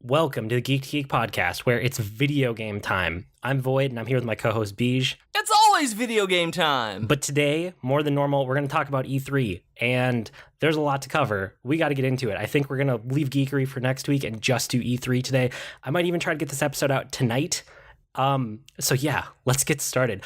Welcome to the Geek Podcast, where it's video game time. I'm Void, and I'm here with my co-host BJ. It's always video game time! But today, more than normal, we're going to talk about E3, and there's a lot to cover. We got to get into it. I think we're going to leave geekery for next week and just do E3 today. I might even try to get this episode out tonight. So yeah, let's get started.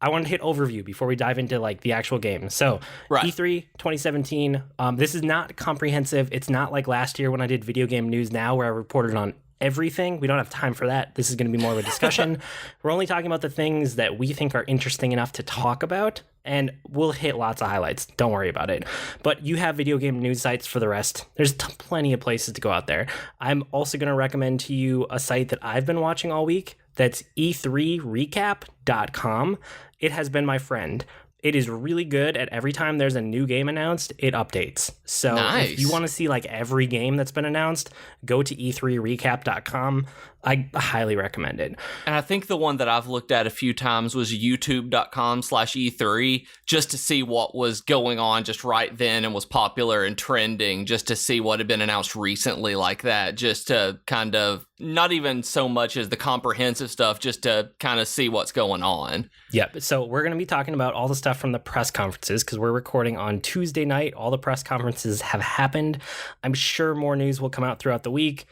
I want to hit overview before we dive into like the actual game. So E3 2017, this is not comprehensive. It's not like last year when I did Video Game News Now where I reported on everything. We don't have time for that. This is going to be more of a discussion. We're only talking about the things that we think are interesting enough to talk about, and we'll hit lots of highlights. Don't worry about it. But you have video game news sites for the rest. There's plenty of places to go out there. I'm also going to recommend to you a site that I've been watching all week. That's e3recap.com. It has been my friend. It is really good at every time there's a new game announced, it updates. So nice. If you want to see like every game that's been announced, go to e3recap.com. I highly recommend it. And I think the one that I've looked at a few times was youtube.com/E3, just to see what was going on just right then and was popular and trending, just to see what had been announced recently like that, just to kind of, not even so much as the comprehensive stuff, just to kind of see what's going on. Yep. So we're going to be talking about all the stuff from the press conferences because we're recording on Tuesday night. All the press conferences have happened. I'm sure more news will come out throughout the week.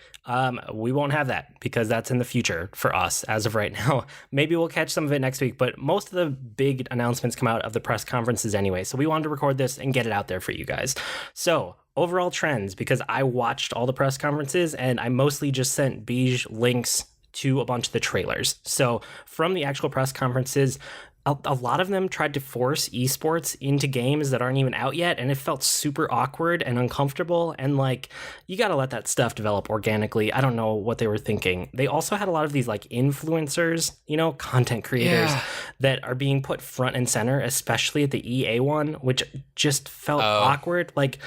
We won't have that because that's in the future for us as of right now. Maybe we'll catch some of it next week, but most of the big announcements come out of the press conferences anyway. So we wanted to record this and get it out there for you guys. So overall trends, because I watched all the press conferences and I mostly just sent Bij links to a bunch of the trailers. So from the actual press conferences, a lot of them tried to force esports into games that aren't even out yet, and it felt super awkward and uncomfortable, and like, you gotta let that stuff develop organically. I don't know what they were thinking. They also had a lot of these like influencers, content creators that are being put front and center, especially at the EA one, which just felt awkward. Like,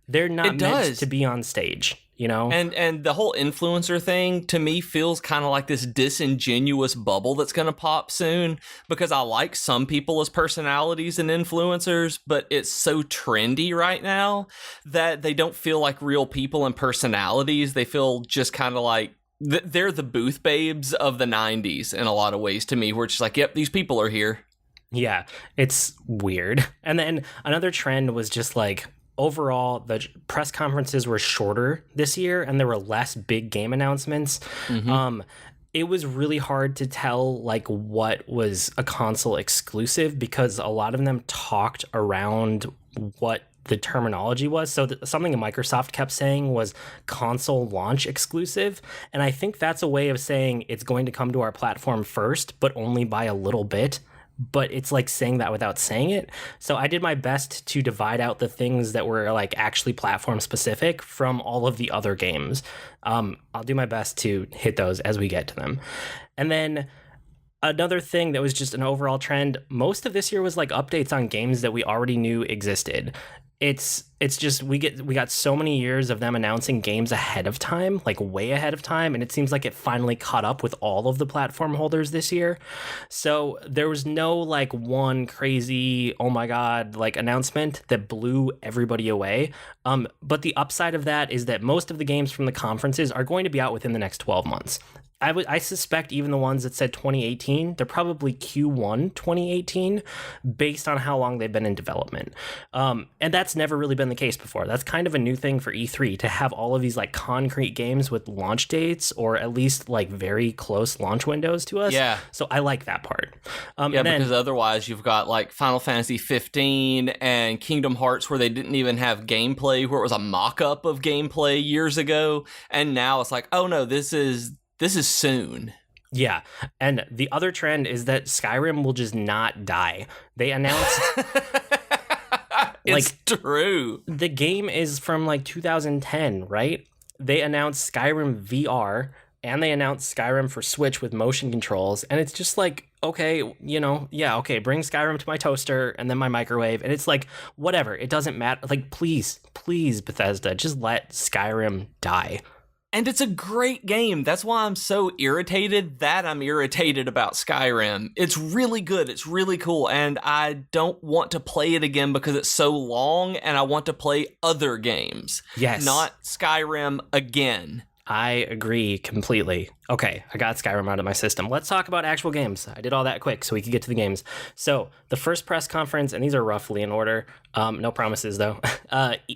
they're not meant to be on stage. And the whole influencer thing to me feels kind of like this disingenuous bubble that's going to pop soon, because I like some people as personalities and influencers, but it's so trendy right now that they don't feel like real people and personalities. They feel just kind of like they're the booth babes of the 90s in a lot of ways to me, where it's just like, yep, these people are here. Yeah, it's weird. And then another trend was just like, overall, the press conferences were shorter this year and there were less big game announcements. Mm-hmm. It was really hard to tell like what was a console exclusive because a lot of them talked around what the terminology was. So something that Microsoft kept saying was console launch exclusive. And I think that's a way of saying it's going to come to our platform first, but only by a little bit. But it's like saying that without saying it. So I did my best to divide out the things that were like actually platform specific from all of the other games. I'll do my best to hit those as we get to them. And then another thing that was just an overall trend, most of this year was like updates on games that we already knew existed. It's just we got so many years of them announcing games ahead of time, like way ahead of time, and it seems like it finally caught up with all of the platform holders this year. So there was no like one crazy oh my god like announcement that blew everybody away. But the upside of that is that most of the games from the conferences are going to be out within the next 12 months. I suspect even the ones that said 2018, they're probably Q1 2018 based on how long they've been in development. And that's never really been the case before. That's kind of a new thing for E3 to have all of these like concrete games with launch dates or at least like very close launch windows to us. Yeah. So I like that part. Because otherwise you've got like Final Fantasy 15 and Kingdom Hearts where they didn't even have gameplay, where it was a mock-up of gameplay years ago. And now it's like, oh no, this is soon. Yeah. And the other trend is that Skyrim will just not die. They announced... It's true. The game is from like 2010, right? They announced Skyrim VR and they announced Skyrim for Switch with motion controls. And it's just like, okay, bring Skyrim to my toaster and then my microwave. And it's like, whatever. It doesn't matter. Like, please, Bethesda, just let Skyrim die. And it's a great game. That's why I'm so irritated that I'm irritated about Skyrim. It's really good. It's really cool. And I don't want to play it again because it's so long and I want to play other games. Yes. Not Skyrim again. I agree completely. Okay, I got Skyrim out of my system. Let's talk about actual games. I did all that quick so we could get to the games. So the first press conference, and these are roughly in order, no promises though,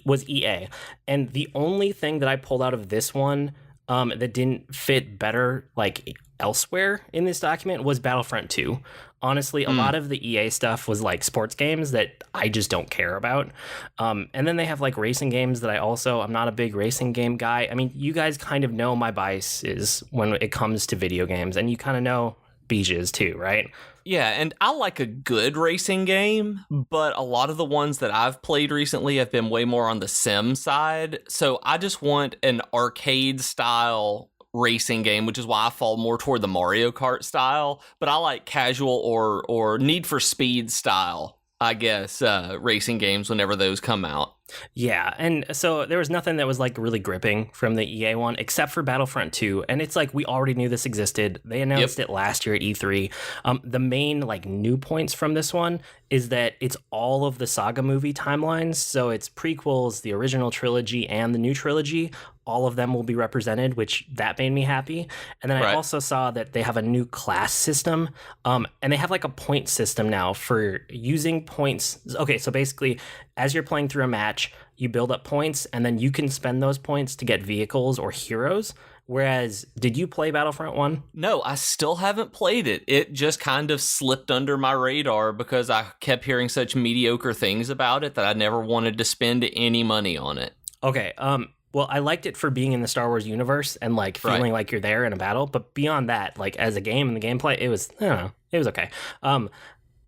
was EA. And the only thing that I pulled out of this one that didn't fit better like elsewhere in this document was Battlefront 2. Honestly, a lot of the EA stuff was like sports games that I just don't care about. And then they have like racing games that I'm not a big racing game guy. I mean, you guys kind of know my biases when it comes to video games, and you kind of know BJ's too, right? Yeah, and I like a good racing game, but a lot of the ones that I've played recently have been way more on the sim side. So I just want an arcade style racing game, which is why I fall more toward the Mario Kart style, but I like casual or Need for Speed style, I guess, racing games whenever those come out. Yeah, and so there was nothing that was like really gripping from the EA one except for Battlefront 2, and it's like we already knew this existed. They announced it last year at E3. The main like new points from this one is that it's all of the saga movie timelines, so it's prequels, the original trilogy, and the new trilogy. All of them will be represented, which that made me happy. And then I also saw that they have a new class system, and they have like a point system now for using points. Okay, so basically, as you're playing through a match, you build up points, and then you can spend those points to get vehicles or heroes. Whereas, did you play Battlefront 1? No, I still haven't played it. It just kind of slipped under my radar because I kept hearing such mediocre things about it that I never wanted to spend any money on it. Okay, well, I liked it for being in the Star Wars universe and like feeling like you're there in a battle. But beyond that, like as a game and the gameplay, it was, I don't know, it was okay.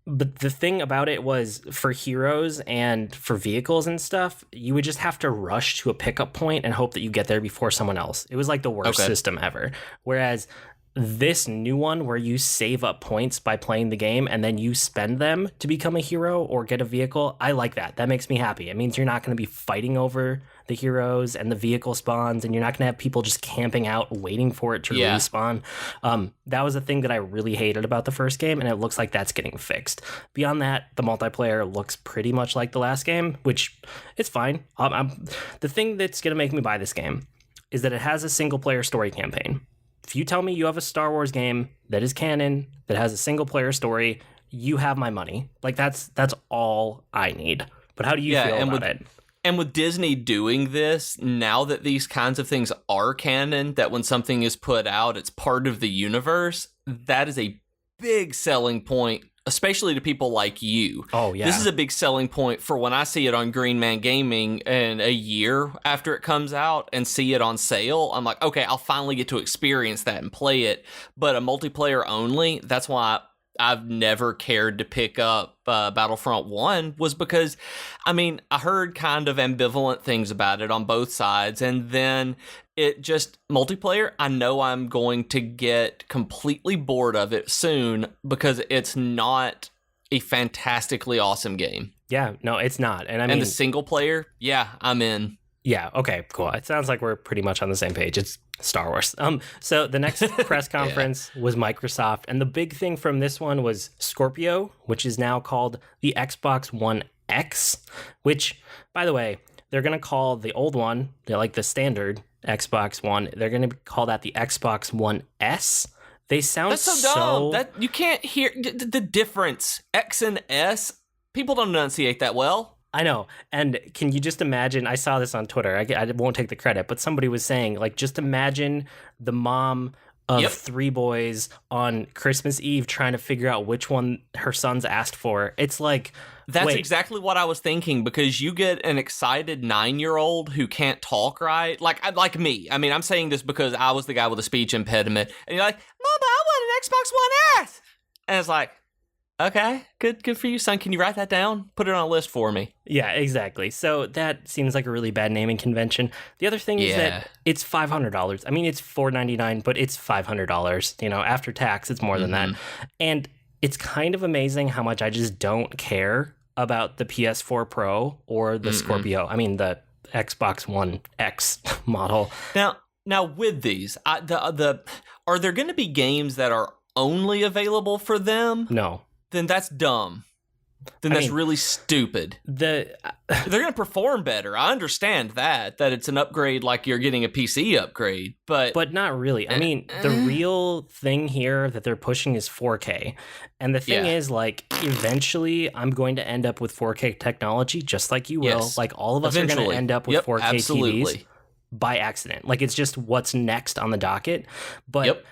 But the thing about it was for heroes and for vehicles and stuff, you would just have to rush to a pickup point and hope that you get there before someone else. It was like the worst system ever. Whereas this new one where you save up points by playing the game and then you spend them to become a hero or get a vehicle, I like that. That makes me happy. It means you're not going to be fighting over the heroes and the vehicle spawns, and you're not going to have people just camping out waiting for it to respawn. That was a thing that I really hated about the first game, and it looks like that's getting fixed. Beyond that, the multiplayer looks pretty much like the last game, which it's fine. The thing that's going to make me buy this game is that it has a single-player story campaign. If you tell me you have a Star Wars game that is canon, that has a single-player story, you have my money. Like, that's all I need. But how do you feel about it? And with Disney doing this, now that these kinds of things are canon, that when something is put out, it's part of the universe, that is a big selling point, especially to people like you. Oh, yeah. This is a big selling point for when I see it on Green Man Gaming in a year after it comes out and see it on sale. I'm like, okay, I'll finally get to experience that and play it. But a multiplayer only, that's why I've never cared to pick up Battlefront 1 was because, I mean, I heard kind of ambivalent things about it on both sides. And then it just, multiplayer, I know I'm going to get completely bored of it soon because it's not a fantastically awesome game. Yeah, no, it's not. And I mean, and the single player, yeah, I'm in. Yeah, okay, cool. It sounds like we're pretty much on the same page. It's Star Wars. So the next press conference was Microsoft, and the big thing from this one was Scorpio, which is now called the Xbox One X, which, by the way, they're going to call the old one, like the standard Xbox One, they're going to call that the Xbox One S. They sound That's so dumb. That you can't hear the difference. X and S, people don't enunciate that well. I know. And can you just imagine, I saw this on Twitter, I won't take the credit, but somebody was saying, like, just imagine the mom of three boys on Christmas Eve trying to figure out which one her son's asked for. It's like, that's exactly what I was thinking, because you get an excited 9-year-old who can't talk right, like me. I mean, I'm saying this because I was the guy with a speech impediment, and you're like, Mama, I want an Xbox One S! And it's like, okay, good for you, son. Can you write that down? Put it on a list for me. Yeah, exactly. So that seems like a really bad naming convention. The other thing is that it's $500. I mean, it's $499, but it's $500. You know, after tax, it's more than that. And it's kind of amazing how much I just don't care about the PS4 Pro or the Scorpio. I mean, the Xbox One X model. Now, Now with these, are there going to be games that are only available for them? No. Then that's dumb. Then that's really stupid. They're going to perform better. I understand that it's an upgrade like you're getting a PC upgrade, but not really. I mean, the real thing here that they're pushing is 4K. And the thing is, like, eventually I'm going to end up with 4K technology, just like you will. Yes. Like, all of us are going to end up with 4K absolutely. TVs by accident. Like, it's just what's next on the docket. But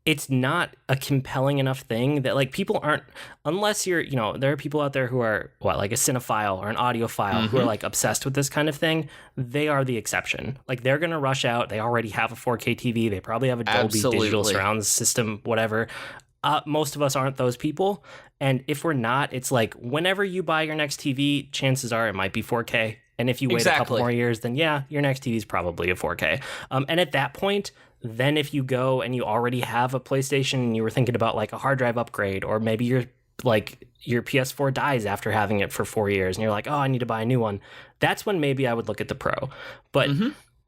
it's not a compelling enough thing that, like, people aren't, unless you're, there are people out there who are, like a cinephile or an audiophile who are, like, obsessed with this kind of thing. They are the exception. Like, they're going to rush out. They already have a 4K TV. They probably have a Dolby digital surround system, whatever. Most of us aren't those people. And if we're not, it's like, whenever you buy your next TV, chances are it might be 4K. And if you wait a couple more years, then your next TV is probably a 4K. And at that point, then if you go and you already have a PlayStation and you were thinking about like a hard drive upgrade, or maybe your PS4 dies after having it for 4 years and you're like, oh, I need to buy a new one. That's when maybe I would look at the Pro. But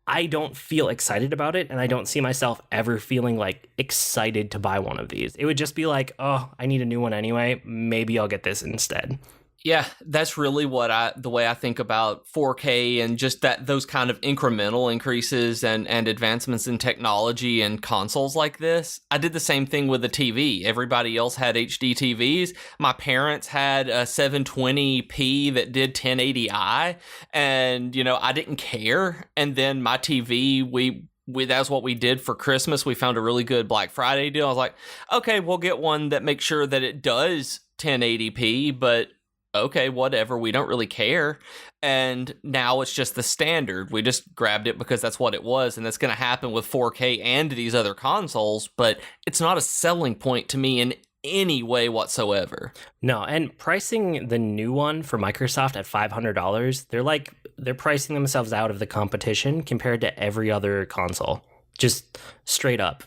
I don't feel excited about it, and I don't see myself ever feeling like excited to buy one of these. It would just be like, oh, I need a new one anyway. Maybe I'll get this instead. Yeah, that's really the way I think about 4K and just those kind of incremental increases and advancements in technology and consoles like this. I did the same thing with the TV. Everybody else had HD TVs. My parents had a 720p that did 1080i, and I didn't care. And then my TV, that's what we did for Christmas. We found a really good Black Friday deal. I was like, okay, we'll get one that makes sure that it does 1080p, but okay, whatever, we don't really care. And now it's just the standard. We just grabbed it because that's what it was, and that's going to happen with 4K and these other consoles, but it's not a selling point to me in any way whatsoever. No, and pricing the new one for Microsoft at $500, they're pricing themselves out of the competition compared to every other console. Just straight up.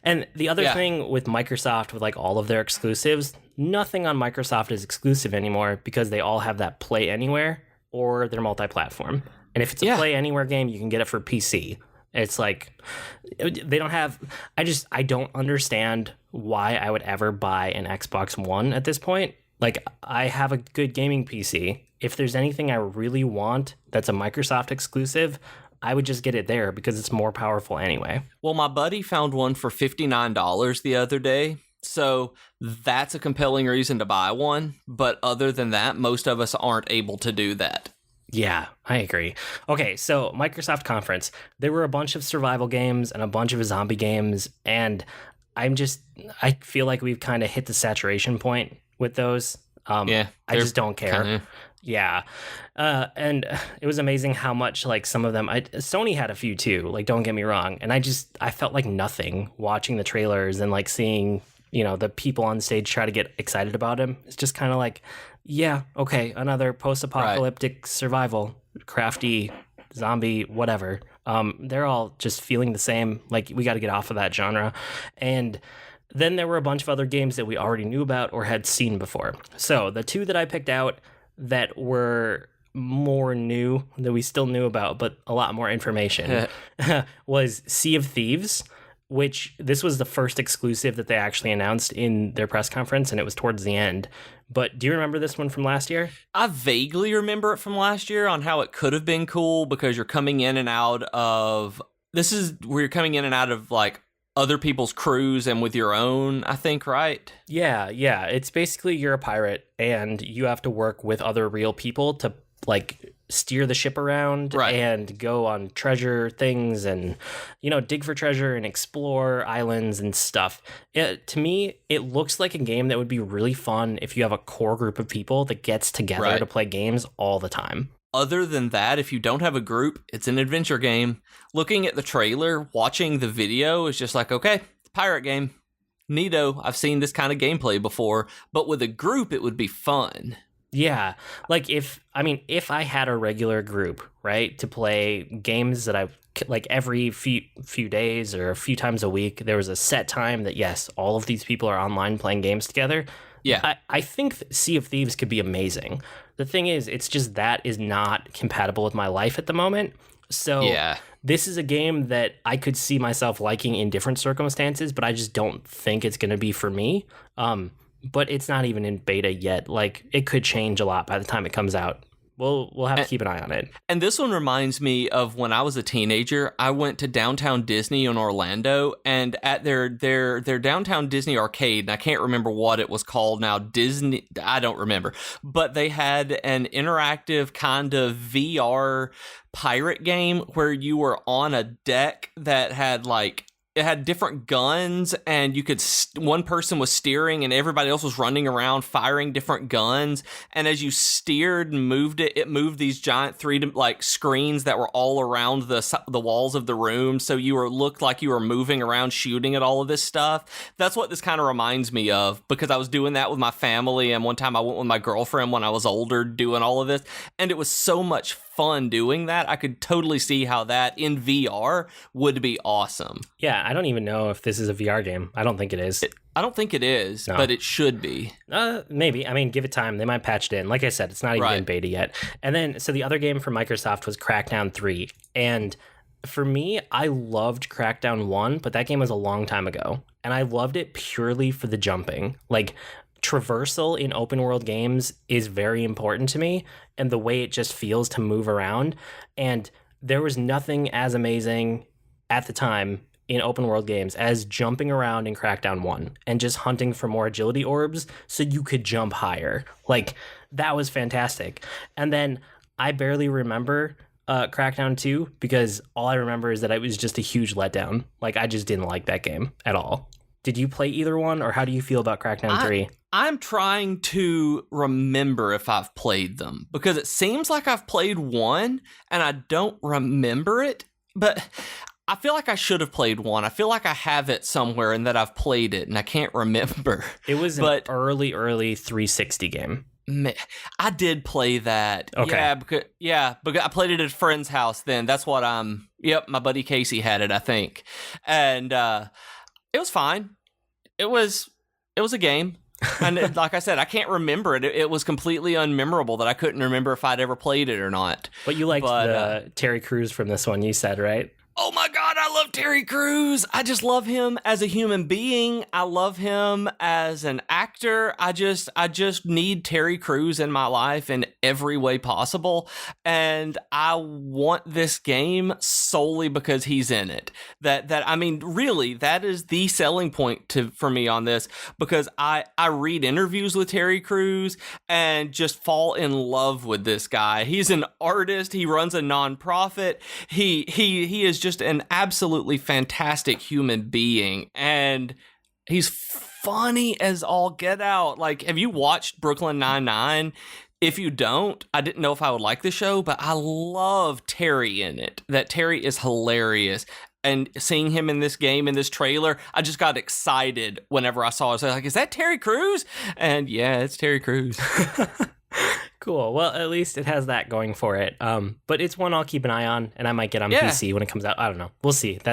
And the other thing with Microsoft, with like all of their exclusives, nothing on Microsoft is exclusive anymore because they all have that Play Anywhere or they're multi-platform. And if it's a Play Anywhere game, you can get it for PC. It's like, they don't have, I don't understand why I would ever buy an Xbox One at this point. Like, I have a good gaming PC. If there's anything I really want that's a Microsoft exclusive, I would just get it there because it's more powerful anyway. Well, my buddy found one for $59 the other day. So that's a compelling reason to buy one. But other than that, most of us aren't able to do that. Yeah, I agree. Okay, so Microsoft conference. There were a bunch of survival games and a bunch of zombie games. And I feel like we've kind of hit the saturation point with those. I just don't care. Kinda. Yeah. And it was amazing how much, like, some of them, Sony had a few too, like, don't get me wrong. And I felt like nothing watching the trailers and like seeing, the people on stage try to get excited about him. It's just kind of like, yeah, okay, another post-apocalyptic survival, crafty, zombie, whatever. They're all just feeling the same, like, we got to get off of that genre. And then there were a bunch of other games that we already knew about or had seen before. So the two that I picked out that were more new, that we still knew about, but a lot more information, was Sea of Thieves, which this was the first exclusive that they actually announced in their press conference, and it was towards the end. But do you remember this one from last year? I vaguely remember it from last year on how it could have been cool because you're coming in and out of... This is where you're coming in and out of, like, other people's crews and with your own, I think, right? Yeah. It's basically you're a pirate and you have to work with other real people to, like, steer the ship around and go on treasure things and, dig for treasure and explore islands and stuff. To me, it looks like a game that would be really fun if you have a core group of people that gets together to play games all the time. Other than that, if you don't have a group, it's an adventure game. Looking at the trailer, watching the video is just like, okay, pirate game. Neato, I've seen this kind of gameplay before, but with a group, it would be fun. Yeah, like if I had a regular group, right, to play games that I like every few days or a few times a week, there was a set time that, yes, all of these people are online playing games together. Yeah. I think Sea of Thieves could be amazing. The thing is, it's just that is not compatible with my life at the moment. So yeah. This is a game that I could see myself liking in different circumstances, but I just don't think it's going to be for me. But it's not even in beta yet. Like, it could change a lot by the time it comes out. We'll have to keep an eye on it. And this one reminds me of when I was a teenager. I went to downtown Disney in Orlando, and at their downtown Disney arcade, and I can't remember what it was called now. Disney, I don't remember, but they had an interactive kind of VR pirate game where you were on a deck that had like, it had different guns, and you could one person was steering and everybody else was running around firing different guns, and as you steered and moved it moved these giant like screens that were all around the walls of the room, so you looked like you were moving around shooting at all of this stuff. That's what this kind of reminds me of, because I was doing that with my family, and one time I went with my girlfriend when I was older doing all of this, and it was so much fun doing that. I could totally see how that in VR would be awesome. Yeah, I don't even know if this is a VR game. I don't think it is. I don't think it is, but it should be. Maybe. I mean, give it time. They might patch it in. Like I said, it's not even in beta yet. And then, so the other game from Microsoft was Crackdown 3. And for me, I loved Crackdown 1, but that game was a long time ago. And I loved it purely for the jumping. Like, traversal in open world games is very important to me, and the way it just feels to move around. And there was nothing as amazing at the time in open world games as jumping around in Crackdown 1 and just hunting for more agility orbs so you could jump higher. Like, that was fantastic. And then I barely remember Crackdown 2, because all I remember is that it was just a huge letdown. Like, I just didn't like that game at all. Did you play either one, or how do you feel about Crackdown 3? I'm trying to remember if I've played them, because it seems like I've played one and I don't remember it, but I feel like I should have played one. I feel like I have it somewhere and that I've played it and I can't remember. It was an early 360 game. I did play that. Okay. Because I played it at a friend's house then. That's what my buddy Casey had it, I think. And it was fine. It was a game. And like I said, I can't remember it. It was completely unmemorable that I couldn't remember if I'd ever played it or not. But you liked the Terry Crews from this one, you said, right? Oh my God, I love Terry Crews. I just love him as a human being. I love him as an actor. I just need Terry Crews in my life in every way possible. And I want this game solely because he's in it. I mean, really, that is the selling point for me on this, because I read interviews with Terry Crews and just fall in love with this guy. He's an artist. He runs a nonprofit. He is just an absolutely fantastic human being, and he's funny as all get out. Like, have you watched Brooklyn Nine-Nine? If you don't, I didn't know if I would like the show, but I love Terry in it. That Terry is hilarious. And seeing him in this game, in this trailer, I just got excited whenever I saw it. So I was like, is that Terry Crews? And yeah, it's Terry Crews. Cool. Well, at least it has that going for it. But it's one I'll keep an eye on, and I might get on PC when it comes out. I don't know. We'll see. We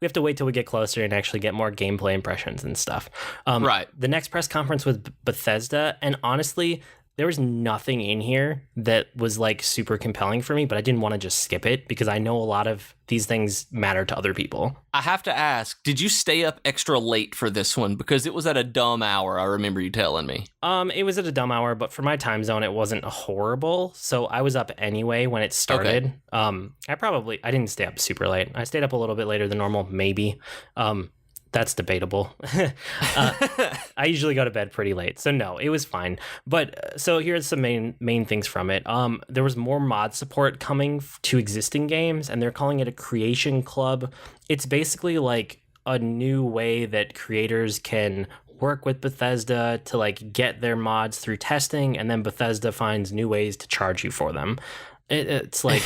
have to wait till we get closer and actually get more gameplay impressions and stuff. Right. The next press conference was Bethesda, and honestly, there was nothing in here that was like super compelling for me, but I didn't want to just skip it because I know a lot of these things matter to other people. I have to ask, did you stay up extra late for this one? Because it was at a dumb hour, I remember you telling me. It was at a dumb hour, but for my time zone, it wasn't horrible. So I was up anyway when it started. Okay. I didn't stay up super late. I stayed up a little bit later than normal, maybe. That's debatable. I usually go to bed pretty late, so no, it was fine. But so here's some main things from it. There was more mod support coming to existing games, and they're calling it a creation club. It's basically like a new way that creators can work with Bethesda to like get their mods through testing, and then Bethesda finds new ways to charge you for them. It's like,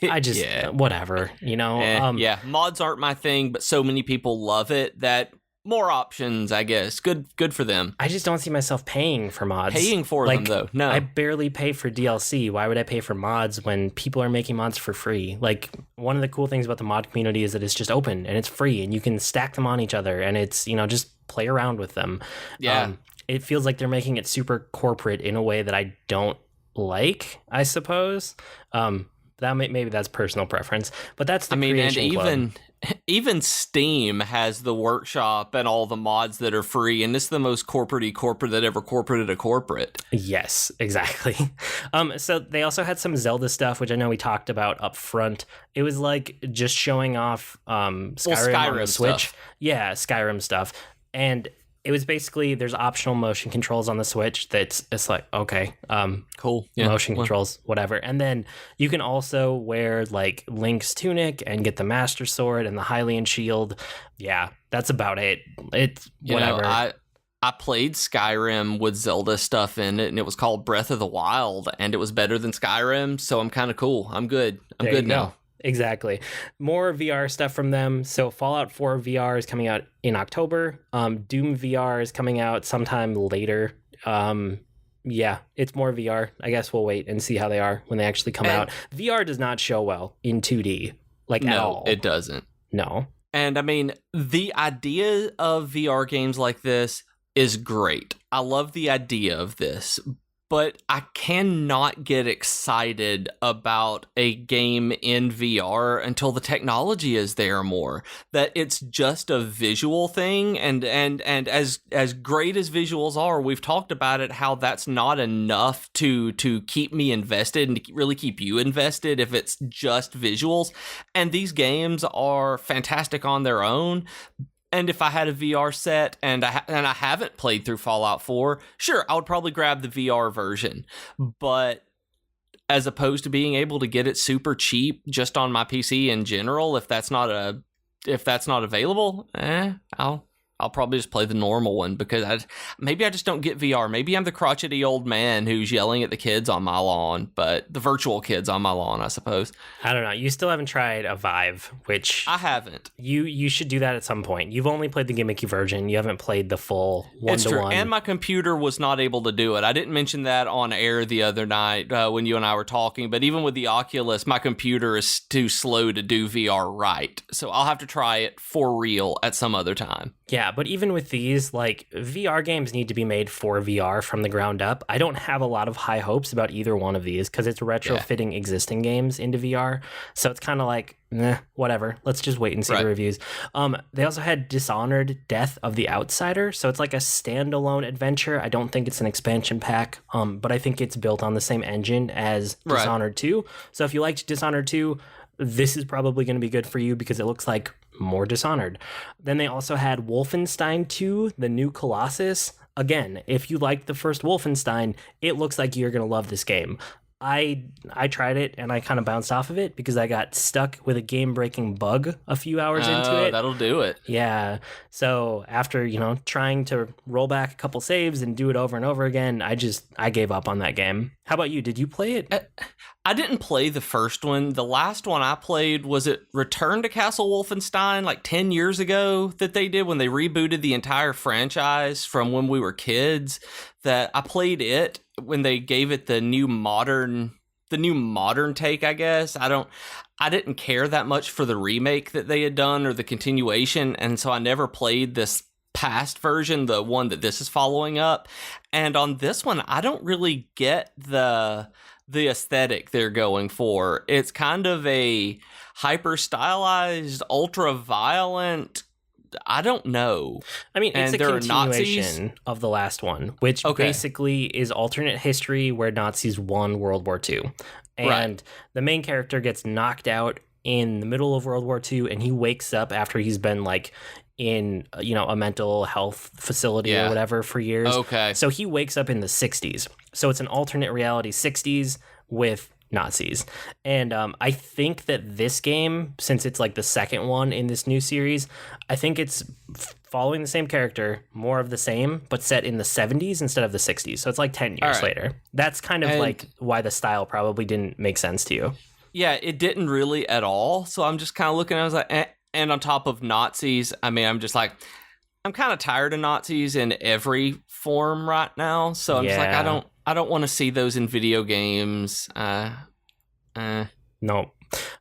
I just, whatever, you know? Mods aren't my thing, but so many people love it that more options, I guess. Good for them. I just don't see myself paying for mods. Paying for them, though. No. I barely pay for DLC. Why would I pay for mods when people are making mods for free? Like, one of the cool things about the mod community is that it's just open and it's free and you can stack them on each other and it's, just play around with them. Yeah. It feels like they're making it super corporate in a way that I don't like, I suppose. maybe that's personal preference, but that's the and Creation Club. even Steam has the workshop and all the mods that are free, and it's the most corporate that ever corporated a corporate. Yes, exactly. So they also had some Zelda stuff, which I know we talked about up front. It was like just showing off Skyrim on the Switch. Stuff. Yeah, Skyrim stuff. And it was basically, there's optional motion controls on the Switch it's like, okay, cool. Yeah. Motion controls, whatever. And then you can also wear like Link's tunic and get the Master Sword and the Hylian shield. Yeah, that's about it. It's whatever. I played Skyrim with Zelda stuff in it, and it was called Breath of the Wild, and it was better than Skyrim, so I'm kind of cool. I'm good. I'm good now. Exactly. More VR stuff from them. So Fallout 4 VR is coming out in October. Doom VR is coming out sometime later. Yeah, it's more VR. I guess we'll wait and see how they are when they actually come out. VR does not show well in 2D, at all. No, it doesn't. No. And I mean, the idea of VR games like this is great. I love the idea of this, but I cannot get excited about a game in VR until the technology is there more. That it's just a visual thing, and as great as visuals are, we've talked about it, how that's not enough to keep me invested and to really keep you invested if it's just visuals. And these games are fantastic on their own. And if I had a VR set and I haven't played through Fallout 4, sure, I would probably grab the VR version. But as opposed to being able to get it super cheap just on my PC in general, if that's not available, I'll probably just play the normal one, because maybe I just don't get VR. Maybe I'm the crotchety old man who's yelling at the kids on my lawn, but the virtual kids on my lawn, I suppose. I don't know. You still haven't tried a Vive, which I haven't. You should do that at some point. You've only played the gimmicky version. You haven't played the full one-to-one. It's true, and my computer was not able to do it. I didn't mention that on air the other night when you and I were talking, but even with the Oculus, my computer is too slow to do VR right. So I'll have to try it for real at some other time. Yeah, but even with these, VR games need to be made for VR from the ground up. I don't have a lot of high hopes about either one of these because it's retrofitting existing games into VR. So it's kind of like, whatever. Let's just wait and see the reviews. They also had Dishonored Death of the Outsider. So it's like a standalone adventure. I don't think it's an expansion pack, but I think it's built on the same engine as Dishonored 2. So if you liked Dishonored 2, this is probably going to be good for you because it looks like more Dishonored. Then they also had Wolfenstein 2, the new Colossus. Again, if you liked the first Wolfenstein, it looks like you're going to love this game. I tried it and I kind of bounced off of it because I got stuck with a game-breaking bug a few hours into it. That'll do it. Yeah. So after, trying to roll back a couple saves and do it over and over again, I gave up on that game. How about you? Did you play it? I didn't play the first one. The last one I played, was it Return to Castle Wolfenstein, 10 years ago that they did when they rebooted the entire franchise from when we were kids. That I played it when they gave it the new modern take, I guess. I didn't care that much for the remake that they had done or the continuation, and so I never played this past version, the one that this is following up. And on this one, I don't really get the aesthetic they're going for. It's kind of a hyper stylized, ultra violent, I don't know. I mean, it's a continuation of the last one, which basically is alternate history where Nazis won World War II. And the main character gets knocked out in the middle of World War II, and he wakes up after he's been in a mental health facility or whatever for years. Okay. So he wakes up in the 60s. So it's an alternate reality 60s with Nazis. And I think that this game, since it's the second one in this new series, I think it's following the same character, more of the same, but set in the 70s instead of the 60s. So it's 10 years later. That's kind of why the style probably didn't make sense to you. Yeah, it didn't really at all. So I'm just kind of looking, I was like, eh. And on top of Nazis, I mean, I'm just I'm kind of tired of Nazis in every form right now. So I'm just I don't want to see those in video games. No,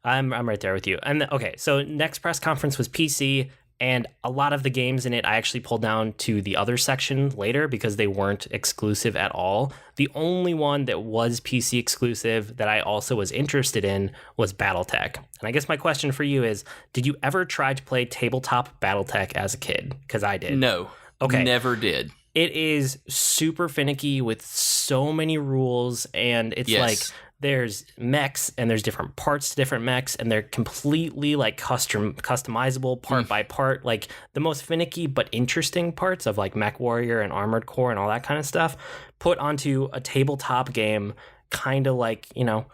I'm right there with you. And okay, so next press conference was PC. And a lot of the games in it I actually pulled down to the other section later because they weren't exclusive at all. The only one that was PC exclusive that I also was interested in was BattleTech. And I guess my question for you is, did you ever try to play tabletop BattleTech as a kid? Because I did. No. Okay. Never did. It is super finicky with so many rules, and it's like there's mechs and there's different parts to different mechs, and they're completely like customizable part by part. Like the most finicky but interesting parts of like Mech Warrior and Armored Core and all that kind of stuff put onto a tabletop game, kind of like, you know,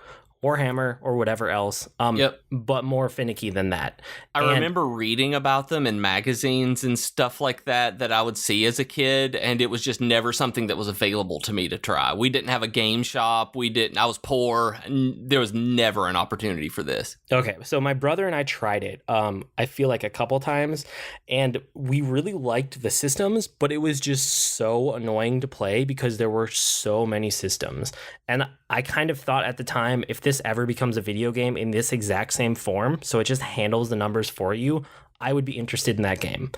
Warhammer or whatever else, but more finicky than that. I remember reading about them in magazines and stuff like that I would see as a kid, and it was just never something that was available to me to try. We didn't have a game shop. I was poor. There was never an opportunity for this. Okay, so my brother and I tried it, I feel like a couple times, and we really liked the systems, but it was just so annoying to play because there were so many systems. And I kind of thought at the time, if this ever becomes a video game in this exact same form, so it just handles the numbers for you, I would be interested in that game.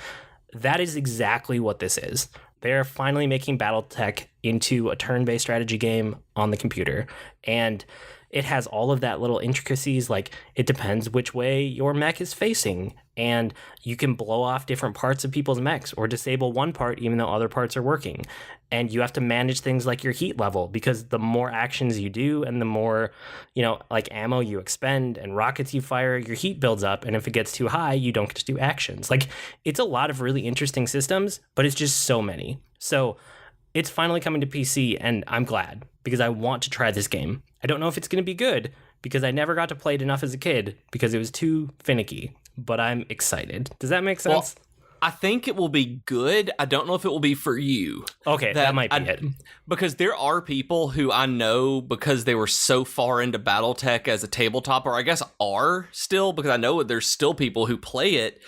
That is exactly what this is. They're finally making BattleTech into a turn-based strategy game on the computer. And it has all of that little intricacies, like it depends which way your mech is facing, and you can blow off different parts of people's mechs or disable one part even though other parts are working. And you have to manage things like your heat level, because the more actions you do and the more, you know, like ammo you expend and rockets you fire, your heat builds up, and if it gets too high, you don't get to do actions. Like, it's a lot of really interesting systems, but it's just so many. So it's finally coming to PC, and I'm glad, because I want to try this game. I don't know if it's going to be good, because I never got to play it enough as a kid, because it was too finicky, but I'm excited. Does that make sense? Well, I think it will be good. I don't know if it will be for you. Okay, that might be it. Because there are people who I know, because they were so far into BattleTech as a tabletop, or I guess are still, because I know there's still people who play it.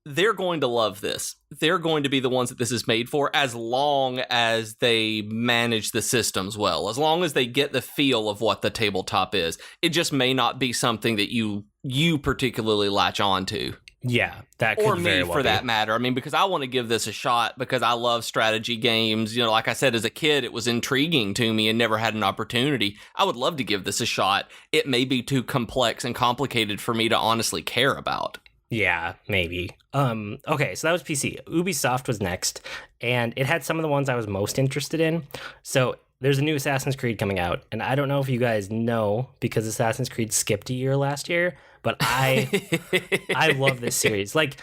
They're going to love this. They're going to be the ones that this is made for, as long as they manage the systems well, as long as they get the feel of what the tabletop is. It just may not be something that you particularly latch on to. Yeah, that could or very me well for be. that matter. I mean, because I want to give this a shot, because I love strategy games. You know, like I said, as a kid, it was intriguing to me and never had an opportunity. I would love to give this a shot. It may be too complex and complicated for me to honestly care about. Yeah, maybe. Okay, so that was PC. Ubisoft was next, and it had some of the ones I was most interested in. So there's a new Assassin's Creed coming out, and I don't know if you guys know, because Assassin's Creed skipped a year last year, but I love this series. Like,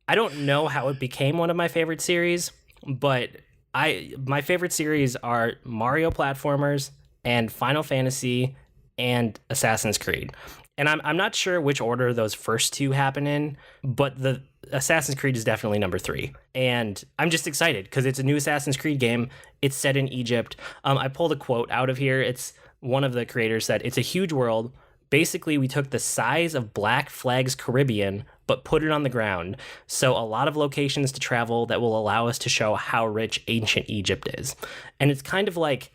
I don't know how it became one of my favorite series, but my favorite series are Mario platformers and Final Fantasy and Assassin's Creed. And I'm not sure which order those first two happen in, but the Assassin's Creed is definitely number 3. And I'm just excited because it's a new Assassin's Creed game. It's set in Egypt. I pulled a quote out of here. It's one of the creators said, "It's a huge world. Basically, we took the size of Black Flag's Caribbean, but put it on the ground. So a lot of locations to travel that will allow us to show how rich ancient Egypt is." And it's kind of like,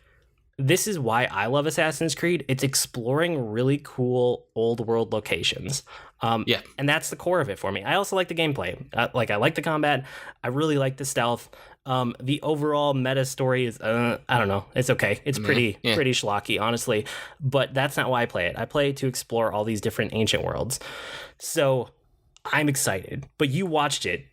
this is why I love Assassin's Creed. It's exploring really cool old world locations. And that's the core of it for me. I also like the gameplay. I like the combat. I really like the stealth. The overall meta story is, I don't know. It's okay. It's pretty schlocky, honestly. But that's not why I play it. I play it to explore all these different ancient worlds. So I'm excited. But you watched it.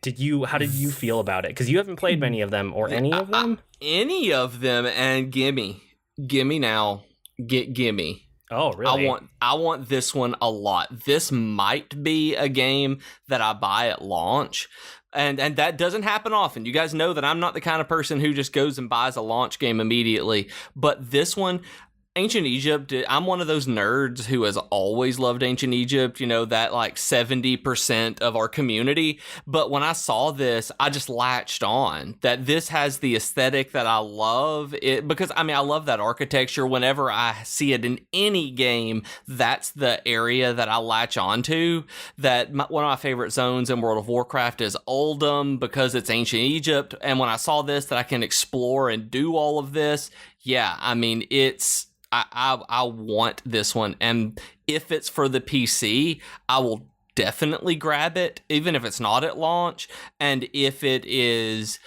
How did you feel about it? Because you haven't played many of them, or any of them? Any of them, and gimme now. Get gimme. Oh, really? I want this one a lot. This might be a game that I buy at launch. And that doesn't happen often. You guys know that I'm not the kind of person who just goes and buys a launch game immediately. But this one, Ancient Egypt, I'm one of those nerds who has always loved Ancient Egypt, you know, that like 70% of our community. But when I saw this, I just latched on that this has the aesthetic that I love. Because I love that architecture. Whenever I see it in any game, that's the area that I latch onto. One of my favorite zones in World of Warcraft is Oldham, because it's Ancient Egypt. And when I saw this, that I can explore and do all of this, I want this one, and if it's for the PC, I will definitely grab it, even if it's not at launch. And if it is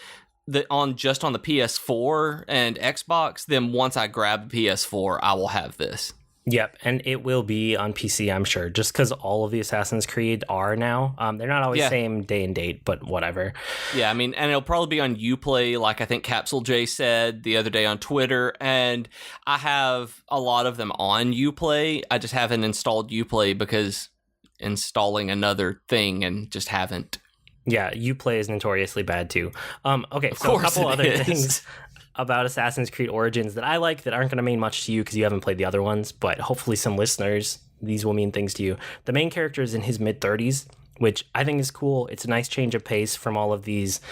just on the PS4 and Xbox, then once I grab the PS4, I will have this. Yep, and it will be on PC, I'm sure, just because all of the Assassin's Creed are now. They're not always same day and date, but whatever. Yeah, I mean, and it'll probably be on Uplay, like I think Capsule J said the other day on Twitter, and I have a lot of them on Uplay. I just haven't installed Uplay because installing another thing and just haven't. Yeah, Uplay is notoriously bad too. Okay, so a couple other things about Assassin's Creed Origins that I like that aren't going to mean much to you because you haven't played the other ones, but hopefully some listeners, these will mean things to you. The main character is in his mid-30s, which I think is cool. It's a nice change of pace from all of these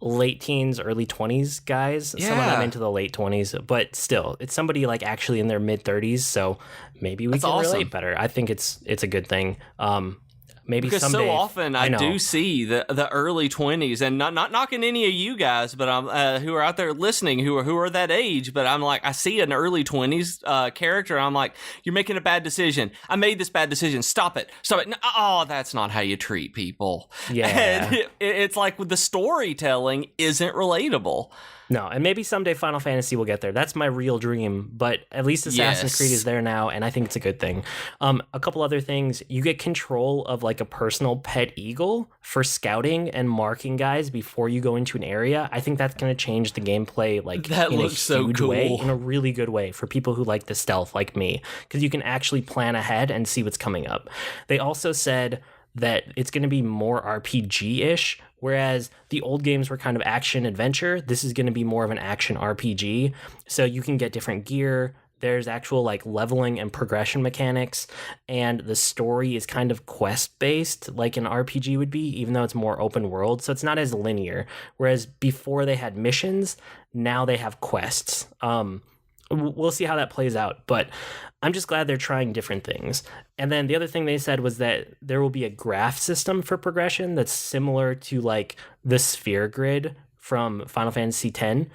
late teens, early 20s guys. Yeah. Some of them into the late 20s, but still, it's somebody like actually in their mid-30s, so maybe we can relate better. I think it's a good thing. Maybe because someday, so often I do see the early 20s, and not knocking any of you guys, but I'm who are out there listening who are that age. But I'm like, I see an early 20s character, and I'm like, you're making a bad decision. I made this bad decision. Stop it. No, that's not how you treat people. Yeah, and it's like the storytelling isn't relatable. No, and maybe someday Final Fantasy will get there. That's my real dream, but at least Assassin's Creed is there now, and I think it's a good thing. A couple other things. You get control of like a personal pet eagle for scouting and marking guys before you go into an area. I think that's going to change the gameplay that in a looks so huge cool. way, in a really good way for people who like the stealth like me, because you can actually plan ahead and see what's coming up. They also said that it's going to be more RPG-ish, whereas the old games were kind of action-adventure. This is going to be more of an action RPG, so you can get different gear. There's actual like leveling and progression mechanics, and the story is kind of quest-based like an RPG would be, even though it's more open world, so it's not as linear. Whereas before they had missions, now they have quests. We'll see how that plays out, but I'm just glad they're trying different things. And then the other thing they said was that there will be a graph system for progression that's similar to like the sphere grid from Final Fantasy X.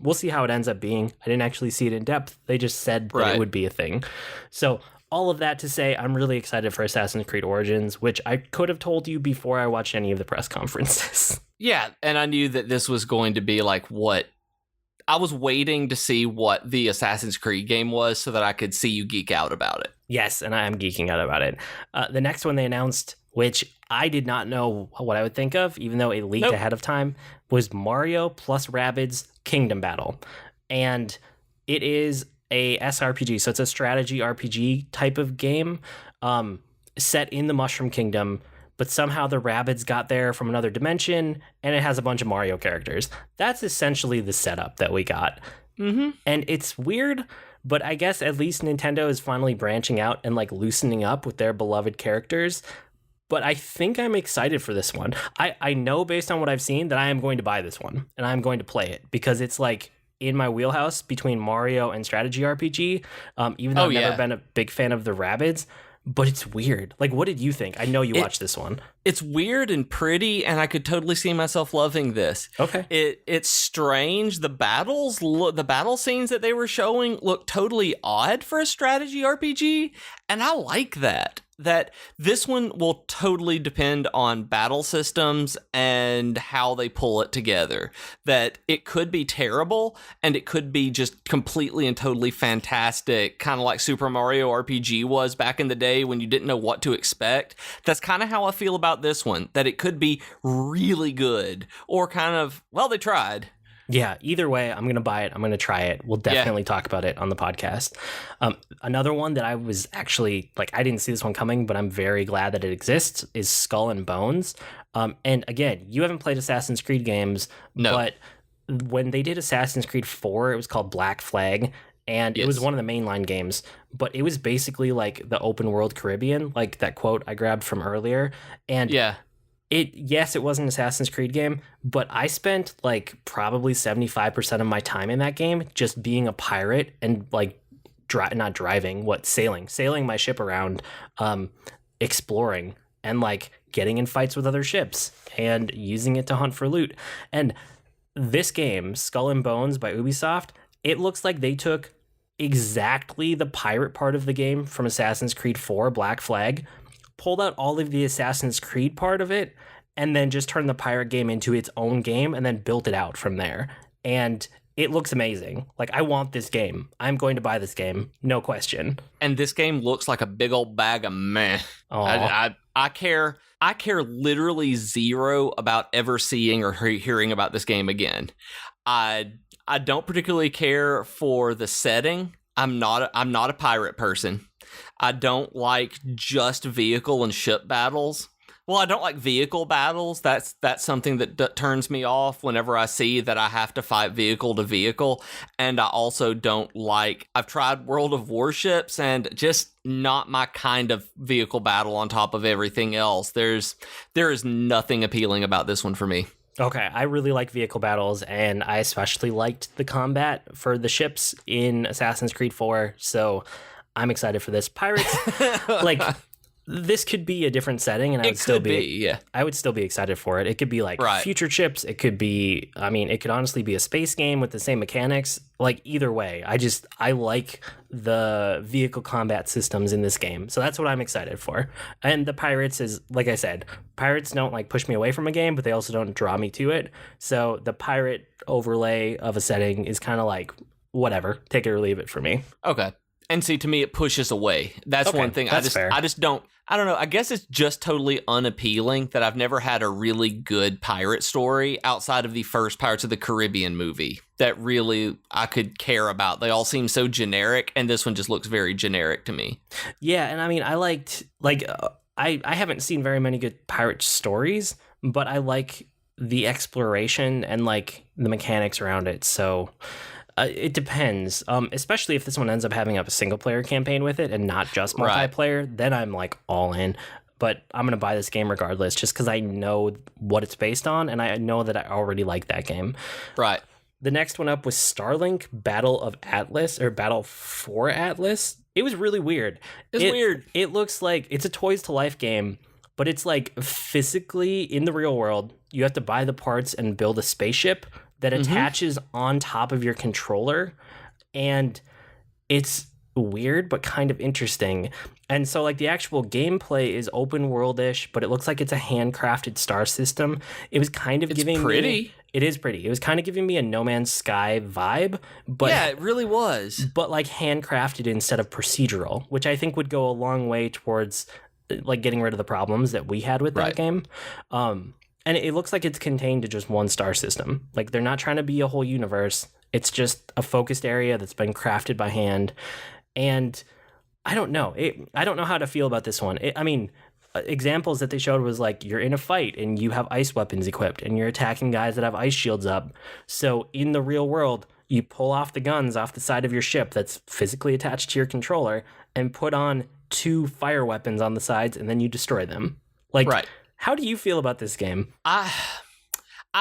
We'll see how it ends up being. I didn't actually see it in depth. They just said that it would be a thing. So all of that to say, I'm really excited for Assassin's Creed Origins, which I could have told you before I watched any of the press conferences. Yeah, and I knew that this was going to be like what I was waiting to see what the Assassin's Creed game was so that I could see you geek out about it. Yes, and I am geeking out about it. The next one they announced, which I did not know what I would think of, even though it leaked ahead of time, was Mario plus Rabbids Kingdom Battle. And it is a SRPG, so it's a strategy RPG type of game set in the Mushroom Kingdom, but somehow the Rabbids got there from another dimension, and it has a bunch of Mario characters. That's essentially the setup that we got. Mm-hmm. And it's weird, but I guess at least Nintendo is finally branching out and like loosening up with their beloved characters. But I think I'm excited for this one. I know based on what I've seen that I am going to buy this one, and I'm going to play it because it's like in my wheelhouse between Mario and strategy RPG, even though I've never been a big fan of the Rabbids. But it's weird. Like, what did you think? I know you watched this one. It's weird and pretty, and I could totally see myself loving this. Okay. It's strange. The battle scenes that they were showing look totally odd for a strategy RPG, and I like that. That this one will totally depend on battle systems and how they pull it together. That it could be terrible, and it could be just completely and totally fantastic, kind of like Super Mario RPG was back in the day when you didn't know what to expect. That's kind of how I feel about this one, that it could be really good, or kind of, well, they tried. Yeah, either way, I'm going to buy it. I'm going to try it. We'll definitely talk about it on the podcast. Another one that I was actually, like, I didn't see this one coming, but I'm very glad that it exists, is Skull and Bones. And again, you haven't played Assassin's Creed games, but when they did Assassin's Creed 4, it was called Black Flag, and it was one of the mainline games, but it was basically like the open world Caribbean, like that quote I grabbed from earlier. And it was an Assassin's Creed game, but I spent like probably 75% of my time in that game just being a pirate and like sailing my ship around, exploring and like getting in fights with other ships and using it to hunt for loot. And this game, Skull and Bones by Ubisoft, it looks like they took exactly the pirate part of the game from Assassin's Creed 4 Black Flag, pulled out all of the Assassin's Creed part of it and then just turned the pirate game into its own game and then built it out from there. And it looks amazing. Like, I want this game. I'm going to buy this game. No question. And this game looks like a big old bag of meh. I care literally zero about ever seeing or hearing about this game again. I don't particularly care for the setting. I'm not a pirate person. I don't like just vehicle and ship battles. Well, I don't like vehicle battles. That's something that turns me off whenever I see that I have to fight vehicle to vehicle. And I also don't like, I've tried World of Warships and just not my kind of vehicle battle on top of everything else. There is nothing appealing about this one for me. Okay, I really like vehicle battles, and I especially liked the combat for the ships in Assassin's Creed 4, so I'm excited for this. Pirates, like... This could be a different setting, and I would still be excited for it. It could be like future chips. It could be, I mean, it could honestly be a space game with the same mechanics. Like, either way, I like the vehicle combat systems in this game. So that's what I'm excited for. And the pirates is, like I said, pirates don't like push me away from a game, but they also don't draw me to it. So the pirate overlay of a setting is kind of like, whatever, take it or leave it for me. Okay. And see, to me, it pushes away. That's one thing. Fair. I don't know. I guess it's just totally unappealing that I've never had a really good pirate story outside of the first Pirates of the Caribbean movie that really I could care about. They all seem so generic, and this one just looks very generic to me. Yeah, and I mean, I liked, like, I haven't seen very many good pirate stories, but I like the exploration and, like, the mechanics around it, so... it depends, especially if this one ends up having a single-player campaign with it and not just multiplayer, then I'm, like, all in. But I'm going to buy this game regardless just because I know what it's based on, and I know that I already like that game. Right. The next one up was Starlink Battle of Atlas, or Battle for Atlas. It was really weird. It's weird. It looks like it's a Toys to Life game, but it's, like, physically in the real world. You have to buy the parts and build a spaceship that attaches on top of your controller, and it's weird but kind of interesting. And so, like, the actual gameplay is open-worldish, but it looks like it's a handcrafted star system. It was kind of giving me... It is pretty. It was kind of giving me a No Man's Sky vibe, but... Yeah, it really was. But, like, handcrafted instead of procedural, which I think would go a long way towards, like, getting rid of the problems that we had with that game. And it looks like it's contained to just one star system. Like, they're not trying to be a whole universe. It's just a focused area that's been crafted by hand. And I don't know. I don't know how to feel about this one. I mean, examples that they showed was like, you're in a fight and you have ice weapons equipped and you're attacking guys that have ice shields up. So in the real world, you pull off the guns off the side of your ship that's physically attached to your controller and put on 2 fire weapons on the sides, and then you destroy them. Like... How do you feel about this game? I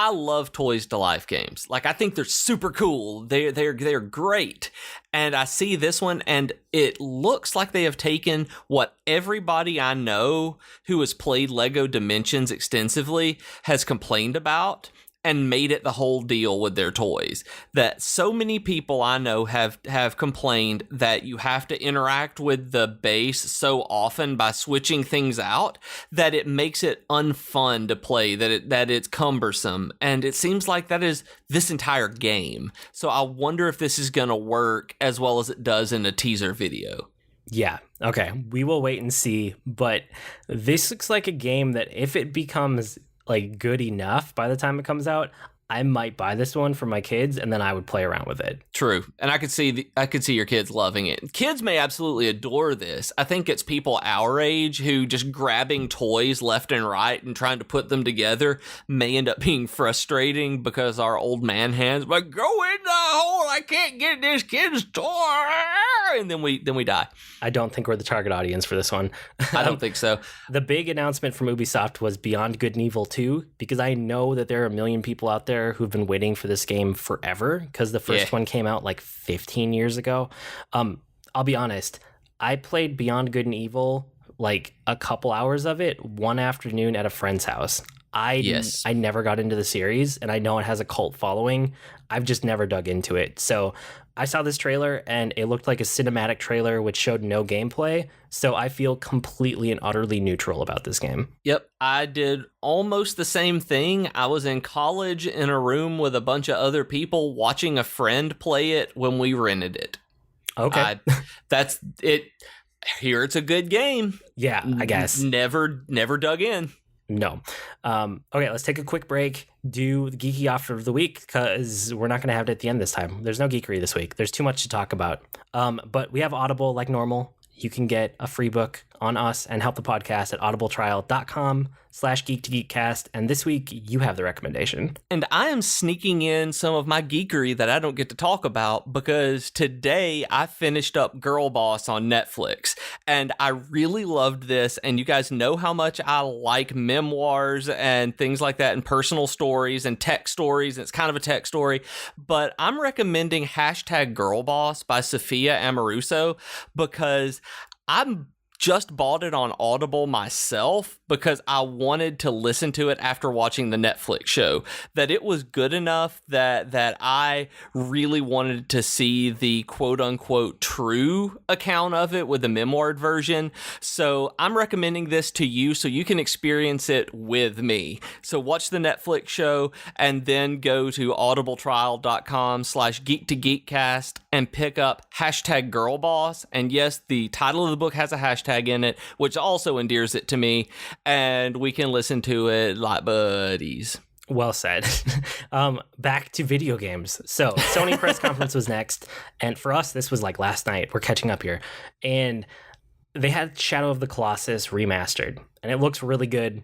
love Toys to Life games. Like, I think they're super cool. They're great. And I see this one, and it looks like they have taken what everybody I know who has played Lego Dimensions extensively has complained about, and made it the whole deal with their toys. That so many people I know have complained that you have to interact with the base so often by switching things out that it makes it unfun to play, that it's cumbersome. And it seems like that is this entire game. So I wonder if this is going to work as well as it does in a teaser video. Yeah, okay. We will wait and see. But this looks like a game that if it becomes... like good enough by the time it comes out, I might buy this one for my kids, and then I would play around with it. True. And I could see your kids loving it. Kids may absolutely adore this. I think it's people our age who just grabbing toys left and right and trying to put them together may end up being frustrating because our old man hands like, go in the hole, I can't get this kid's toy, and then we die. I don't think we're the target audience for this one. I don't think so. The big announcement from Ubisoft was Beyond Good and Evil 2, because I know that there are a million people out there who've been waiting for this game forever, because the first one came out like 15 years ago. I'll be honest, I played Beyond Good and Evil, like a couple hours of it, one afternoon at a friend's house. I never got into the series, and I know it has a cult following. I've just never dug into it. So I saw this trailer and it looked like a cinematic trailer which showed no gameplay, so I feel completely and utterly neutral about this game. Yep, I did almost the same thing. I was in college in a room with a bunch of other people watching a friend play it when we rented it. Okay. That's it. Here, it's a good game. Yeah, I guess. Never dug in. No. Okay, let's take a quick break. Do the Geeky Offer of the week, because we're not going to have it at the end this time. There's no geekery this week. There's too much to talk about. But we have Audible like normal. You can get a free book on us and help the podcast at audibletrial.com/geek2geekcast. And this week, you have the recommendation. And I am sneaking in some of my geekery that I don't get to talk about because today I finished up Girl Boss on Netflix. And I really loved this. And you guys know how much I like memoirs and things like that and personal stories and tech stories. It's kind of a tech story. But I'm recommending #GirlBoss by Sophia Amoruso because I'm just bought it on Audible myself because I wanted to listen to it after watching the Netflix show. That it was good enough that I really wanted to see the quote-unquote true account of it with the memoir version. So I'm recommending this to you so you can experience it with me. So watch the Netflix show and then go to audibletrial.com/geek2geekcast and pick up #GirlBoss. And yes, the title of the book has a hashtag in it, which also endears it to me, and we can listen to it like buddies. Well said. Back to video games. So Sony press conference was next, and for us this was like last night. We're catching up here, and they had Shadow of the Colossus remastered, and it looks really good,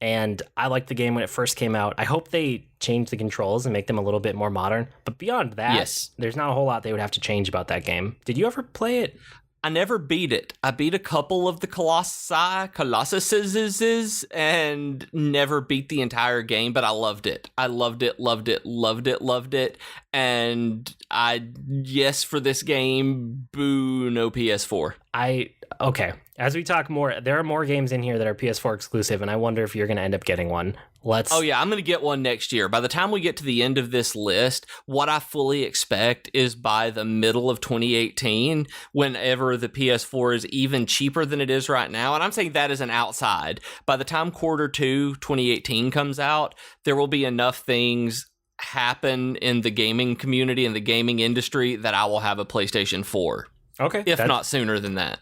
and I liked the game when it first came out. I hope they change the controls and make them a little bit more modern, but beyond that, yes, there's not a whole lot they would have to change about that game. Did you ever play it? I never beat it. I beat a couple of the Colossuses, and never beat the entire game, but I loved it. I loved it. And yes, for this game, boo, no PS4. Okay. As we talk more, there are more games in here that are PS4 exclusive, and I wonder if you're going to end up getting one. Oh yeah, I'm going to get one next year. By the time we get to the end of this list, what I fully expect is by the middle of 2018, whenever the PS4 is even cheaper than it is right now, and I'm saying that as an outside, by the time Q2 2018 comes out, there will be enough things happen in the gaming community and the gaming industry that I will have a PlayStation 4. Okay. If not sooner than that.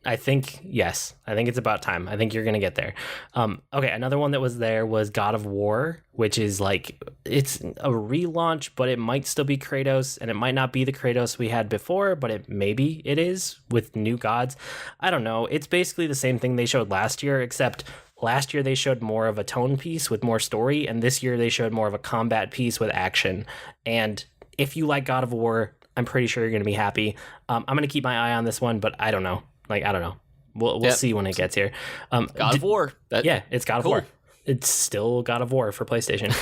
I think, yes. I think it's about time. I think you're going to get there. Okay, another one that was there was God of War, which is like, it's a relaunch, but it might still be Kratos, and it might not be the Kratos we had before, but maybe it is with new gods. I don't know. It's basically the same thing they showed last year, except last year they showed more of a tone piece with more story, and this year they showed more of a combat piece with action. And if you like God of War, I'm pretty sure you're going to be happy. I'm going to keep my eye on this one, but I don't know. I don't know. We'll see when it gets here. God of War. It's God of War. It's still God of War for PlayStation.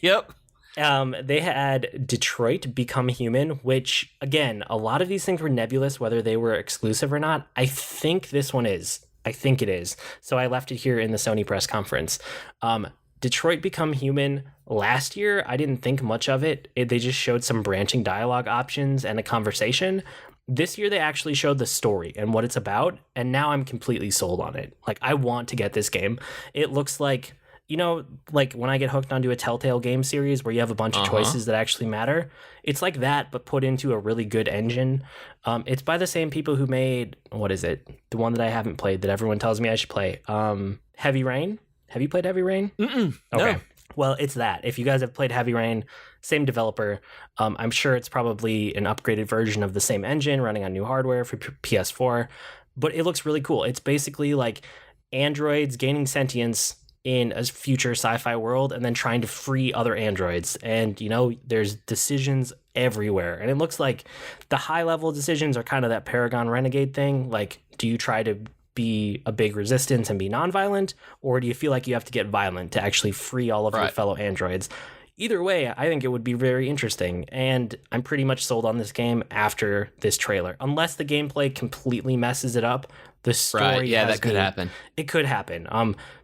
Yep. They had Detroit Become Human, which, again, a lot of these things were nebulous, whether they were exclusive or not. I think this one is. I think it is. So I left it here in the Sony press conference. Detroit Become Human, last year, I didn't think much of it. They just showed some branching dialogue options and a conversation. This year, they actually showed the story and what it's about, and now I'm completely sold on it. Like, I want to get this game. It looks like, like when I get hooked onto a Telltale game series where you have a bunch of choices that actually matter. It's like that, but put into a really good engine. It's by the same people who made, what is it? The one that I haven't played that everyone tells me I should play. Heavy Rain. Have you played Heavy Rain? Okay. No. Well, it's that. If you guys have played Heavy Rain, same developer. I'm sure it's probably an upgraded version of the same engine running on new hardware for PS4, but it looks really cool. It's basically like androids gaining sentience in a future sci-fi world and then trying to free other androids. And, there's decisions everywhere. And it looks like the high-level decisions are kind of that Paragon Renegade thing. Like, do you try to be a big resistance and be nonviolent, or do you feel like you have to get violent to actually free all of your fellow androids? Either way, I think it would be very interesting, and I'm pretty much sold on this game after this trailer. Unless the gameplay completely messes it up, the story Right, yeah, that could happen. It could happen.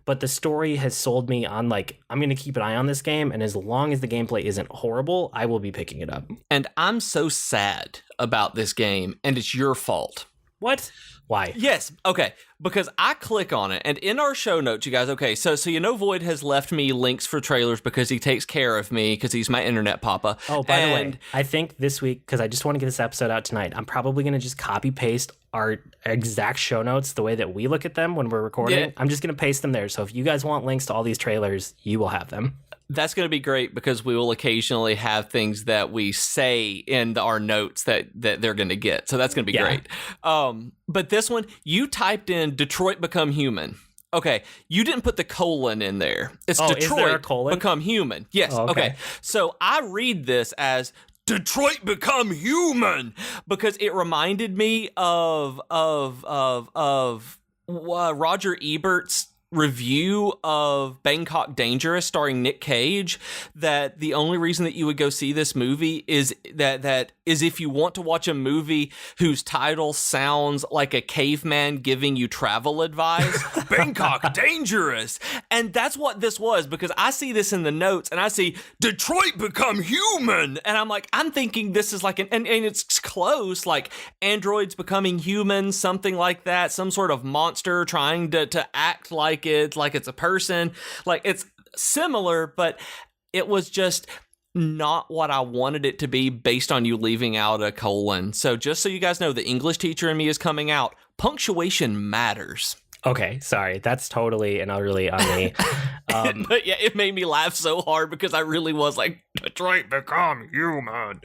But the story has sold me on, like, I'm going to keep an eye on this game, and as long as the gameplay isn't horrible, I will be picking it up. And I'm so sad about this game, and it's your fault. What? Why? Yes. Okay. Because I click on it, and in our show notes, you guys, okay, so Void has left me links for trailers because he takes care of me because he's my internet papa. Oh, by the way, I think this week, because I just want to get this episode out tonight, I'm probably going to just copy paste our exact show notes the way that we look at them when we're recording. Yeah. I'm just going to paste them there. So if you guys want links to all these trailers, you will have them. That's going to be great because we will occasionally have things that we say in our notes that they're going to get. So that's going to be great. But this one, you typed in Detroit Become Human. Okay, you didn't put the colon in there. It's Detroit Become Human. Yes. Oh, okay. So I read this as Detroit Become Human because it reminded me of Roger Ebert's review of Bangkok Dangerous starring Nick Cage, that the only reason that you would go see this movie is that is if you want to watch a movie whose title sounds like a caveman giving you travel advice. Bangkok Dangerous. And that's what this was, because I see this in the notes and I see Detroit Become Human, and I'm thinking this is like and it's close, like androids becoming human, something like that, some sort of monster trying to act like it's a person. Like, it's similar, but it was just not what I wanted it to be based on you leaving out a colon. So just so you guys know, the English teacher in me is coming out. Punctuation matters. Okay, sorry. That's totally and utterly on me. But yeah, it made me laugh so hard because I really was like, Detroit Become Human.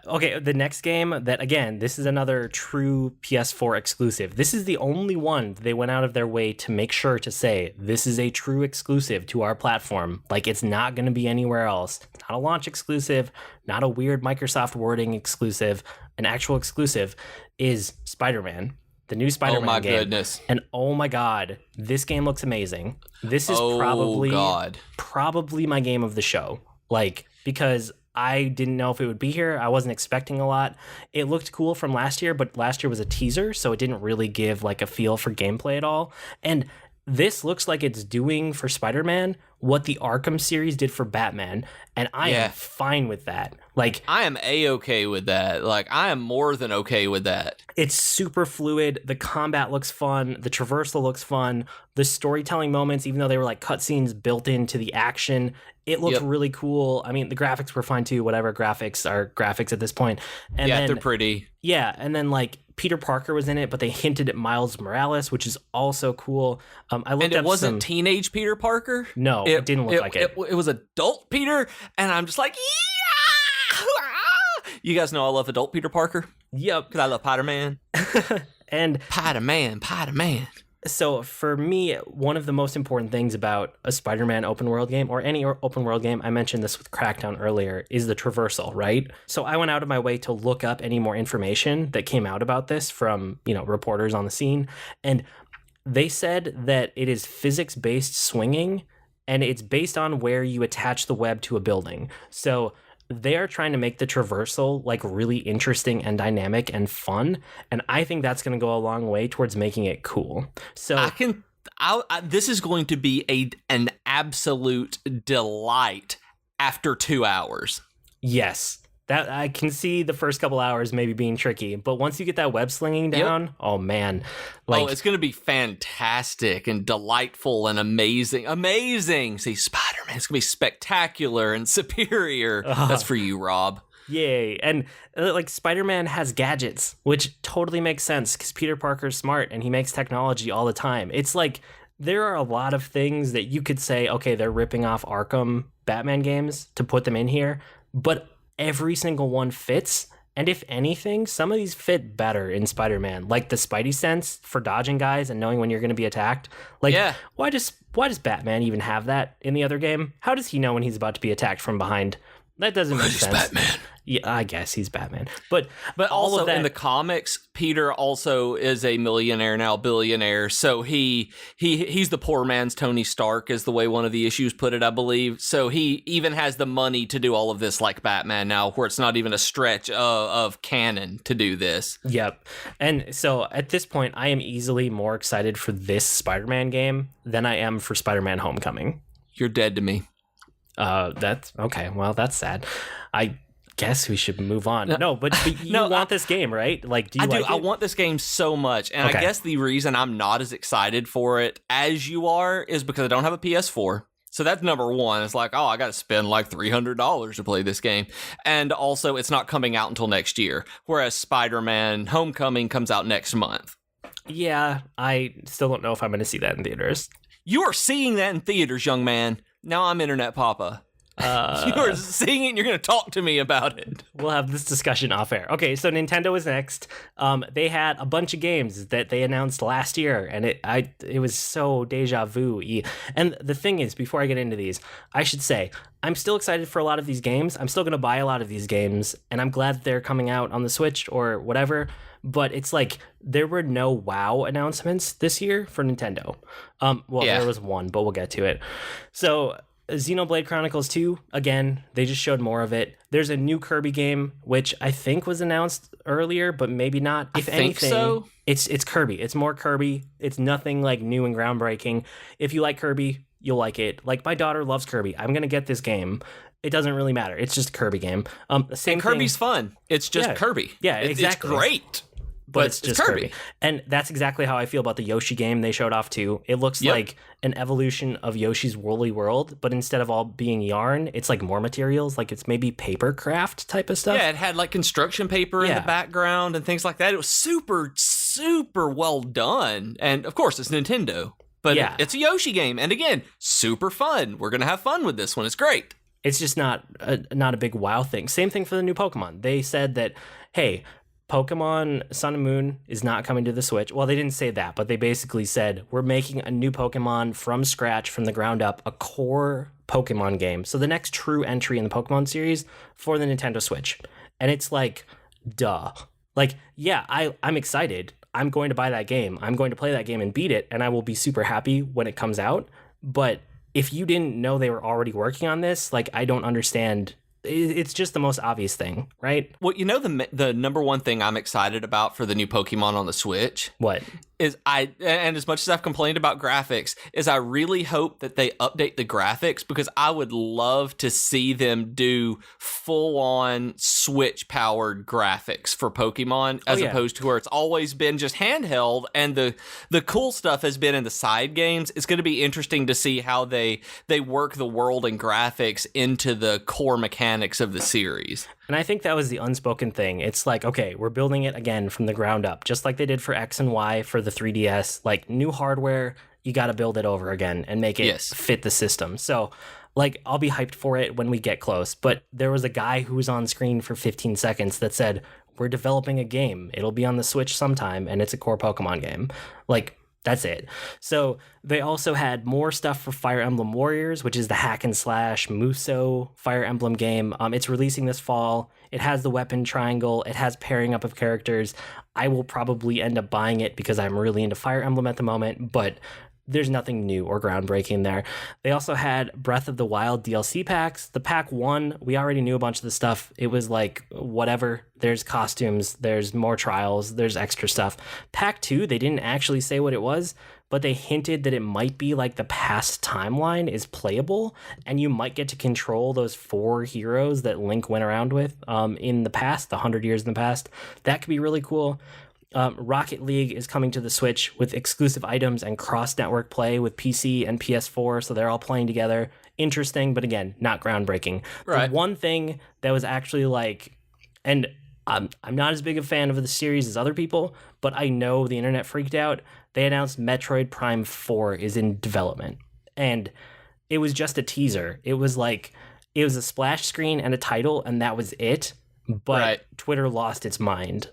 Okay, the next game that, again, this is another true PS4 exclusive. This is the only one they went out of their way to make sure to say, this is a true exclusive to our platform. Like, it's not going to be anywhere else. Not a launch exclusive, not a weird Microsoft wording exclusive. An actual exclusive is Spider-Man. The new Spider-Man game. Oh my goodness. And oh my god, this game looks amazing. This is probably my game of the show. Like, because I didn't know if it would be here. I wasn't expecting a lot. It looked cool from last year, but last year was a teaser, so it didn't really give like a feel for gameplay at all. And this looks like it's doing for Spider-Man what the Arkham series did for Batman, and I am fine with that. Like, I am A-okay with that. Like, I am more than okay with that. It's super fluid. The combat looks fun. The traversal looks fun. The storytelling moments, even though they were like cutscenes built into the action, it looked really cool. I mean, the graphics were fine too. Whatever, graphics are graphics at this point. And then, they're pretty. Yeah, and then like Peter Parker was in it, but they hinted at Miles Morales, which is also cool. I looked and it wasn't teenage Peter Parker? No, it didn't look like it. It was adult Peter, and I'm just like, yeah! You guys know I love adult Peter Parker? Yep. Because I love Spider-Man. And Spider-Man. So for me, one of the most important things about a Spider-Man open world game, or any open world game, I mentioned this with Crackdown earlier, is the traversal, right? So I went out of my way to look up any more information that came out about this from, reporters on the scene. And they said that it is physics-based swinging, and it's based on where you attach the web to a building. So they are trying to make the traversal like really interesting and dynamic and fun, and I think that's going to go a long way towards making it cool. So this is going to be an absolute delight after 2 hours. Yes, that I can see the first couple hours maybe being tricky, but once you get that web slinging down, oh man, it's going to be fantastic and delightful and amazing. See, Spider-Man, it's going to be spectacular and superior. That's for you, Rob. Yay. And like Spider-Man has gadgets, which totally makes sense because Peter Parker's smart and he makes technology all the time. It's like there are a lot of things that you could say, okay, they're ripping off Arkham Batman games to put them in here, but every single one fits. And if anything, some of these fit better in Spider-Man, like the Spidey sense for dodging guys and knowing when you're going to be attacked. Like, why does Batman even have that in the other game? How does he know when he's about to be attacked from behind? that doesn't make sense. Batman. Yeah, I guess he's Batman. But all also of that, in the comics, Peter also is a millionaire now, billionaire. So he's the poor man's Tony Stark, is the way one of the issues put it, I believe. So he even has the money to do all of this like Batman now, where it's not even a stretch of canon to do this. Yep. And so at this point, I am easily more excited for this Spider-Man game than I am for Spider-Man Homecoming. You're dead to me. That's okay. Well, that's sad. I guess we should move on. No, but you want this game, right? Like, do you like it? I want this game so much. And I guess the reason I'm not as excited for it as you are is because I don't have a PS4. So that's number one. It's like, oh, I got to spend like $300 to play this game. And also, it's not coming out until next year. Whereas Spider-Man Homecoming comes out next month. Yeah, I still don't know if I'm going to see that in theaters. You are seeing that in theaters, young man. Now I'm Internet Papa. You are seeing it and you're going to talk to me about it. We'll have this discussion off air. Okay, so Nintendo is next. They had a bunch of games that they announced last year, and it was so deja vu-y. And the thing is, before I get into these, I should say, I'm still excited for a lot of these games. I'm still going to buy a lot of these games, and I'm glad that they're coming out on the Switch or whatever. But it's like there were no WoW announcements this year for Nintendo. There was one, but we'll get to it. So Xenoblade Chronicles 2, again, they just showed more of it. There's a new Kirby game, which I think was announced earlier, but maybe not. If anything, so. It's Kirby. It's more Kirby. It's nothing like new and groundbreaking. If you like Kirby, you'll like it. Like, my daughter loves Kirby. I'm going to get this game. It doesn't really matter. It's just a Kirby game. Kirby's fun. It's just Kirby. Yeah, exactly. It's great. But it's just Kirby. And that's exactly how I feel about the Yoshi game they showed off too. It looks like an evolution of Yoshi's Woolly World, but instead of all being yarn, it's like more materials, like it's maybe paper craft type of stuff. Yeah, it had like construction paper in the background and things like that. It was super, super well done. And of course, it's Nintendo. But it's a Yoshi game. And again, super fun. We're going to have fun with this one. It's great. It's just not a big wow thing. Same thing for the new Pokemon. They said that, hey, Pokemon Sun and Moon is not coming to the Switch. Well, they didn't say that, but they basically said, we're making a new Pokemon from scratch, from the ground up, a core Pokemon game. So the next true entry in the Pokemon series for the Nintendo Switch. And it's like, duh. Like, yeah, I'm excited. I'm going to buy that game. I'm going to play that game and beat it, and I will be super happy when it comes out. But if you didn't know they were already working on this, like, I don't understand. It's just the most obvious thing, right? Well, you know, the number one thing I'm excited about for the new Pokemon on the Switch? What? And as much as I've complained about graphics, is I really hope that they update the graphics, because I would love to see them do full-on Switch-powered graphics for Pokemon, as opposed to where it's always been just handheld, and the cool stuff has been in the side games. It's going to be interesting to see how they work the world and graphics into the core mechanics of the series. And I think that was the unspoken thing. It's like, okay, we're building it again from the ground up, just like they did for X and Y for the 3DS. Like, new hardware, you got to build it over again and make it fit the system. So, like, I'll be hyped for it when we get close. But there was a guy who was on screen for 15 seconds that said, we're developing a game. It'll be on the Switch sometime, and it's a core Pokemon game. Like, that's it. So they also had more stuff for Fire Emblem Warriors, which is the hack and slash Muso Fire Emblem game. It's releasing this fall. It has the weapon triangle. It has pairing up of characters. I will probably end up buying it because I'm really into Fire Emblem at the moment, but there's nothing new or groundbreaking there. They also had Breath of the Wild DLC packs. The pack 1, we already knew a bunch of the stuff. It was like, whatever. There's costumes, there's more trials, there's extra stuff. Pack 2, they didn't actually say what it was, but they hinted that it might be like the past timeline is playable, and you might get to control those 4 heroes that Link went around with in the past, the 100 years in the past. That could be really cool. Rocket League is coming to the Switch with exclusive items and cross-network play with PC and PS4, so they're all playing together. Interesting, but again, not groundbreaking. Right. The one thing that was actually like, and I'm not as big a fan of the series as other people, but I know the internet freaked out. They announced Metroid Prime 4 is in development, and it was just a teaser. It was like, it was a splash screen and a title, and that was it, but Twitter lost its mind.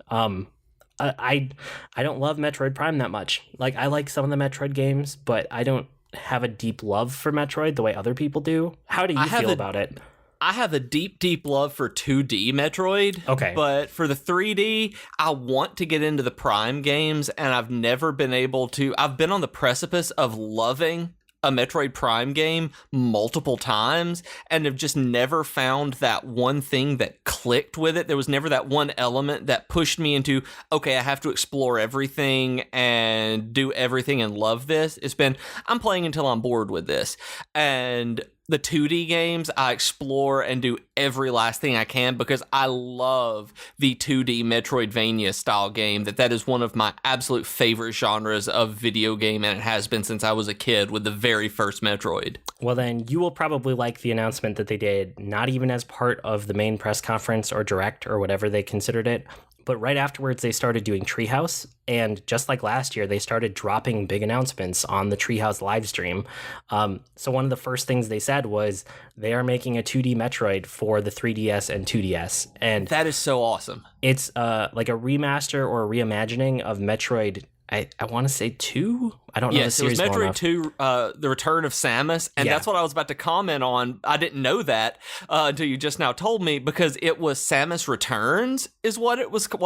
I don't love Metroid Prime that much. Like, I like some of the Metroid games, but I don't have a deep love for Metroid the way other people do. How do you feel about it? I have a deep, deep love for 2D Metroid. Okay. But for the 3D, I want to get into the Prime games, and I've never been able to. I've been on the precipice of loving a Metroid Prime game multiple times and have just never found that one thing that clicked with it. There was never that one element that pushed me into, okay, I have to explore everything and do everything and love this. It's been, I'm playing until I'm bored with this. And the 2D games, I explore and do every last thing I can because I love the 2D Metroidvania style game. That is one of my absolute favorite genres of video game, and it has been since I was a kid with the very first Metroid. Well, then you will probably like the announcement that they did, not even as part of the main press conference or direct or whatever they considered it, but right afterwards they started doing Treehouse, and just like last year, they started dropping big announcements on the Treehouse live stream. So one of the first things they said was they are making a 2D Metroid for the 3DS and 2DS. And that is so awesome. It's like a remaster or a reimagining of Metroid, I want to say 2? I don't know the series well enough. Yes, it was Metroid 2, The Return of Samus, and that's what I was about to comment on. I didn't know that until you just now told me, because it was Samus Returns is what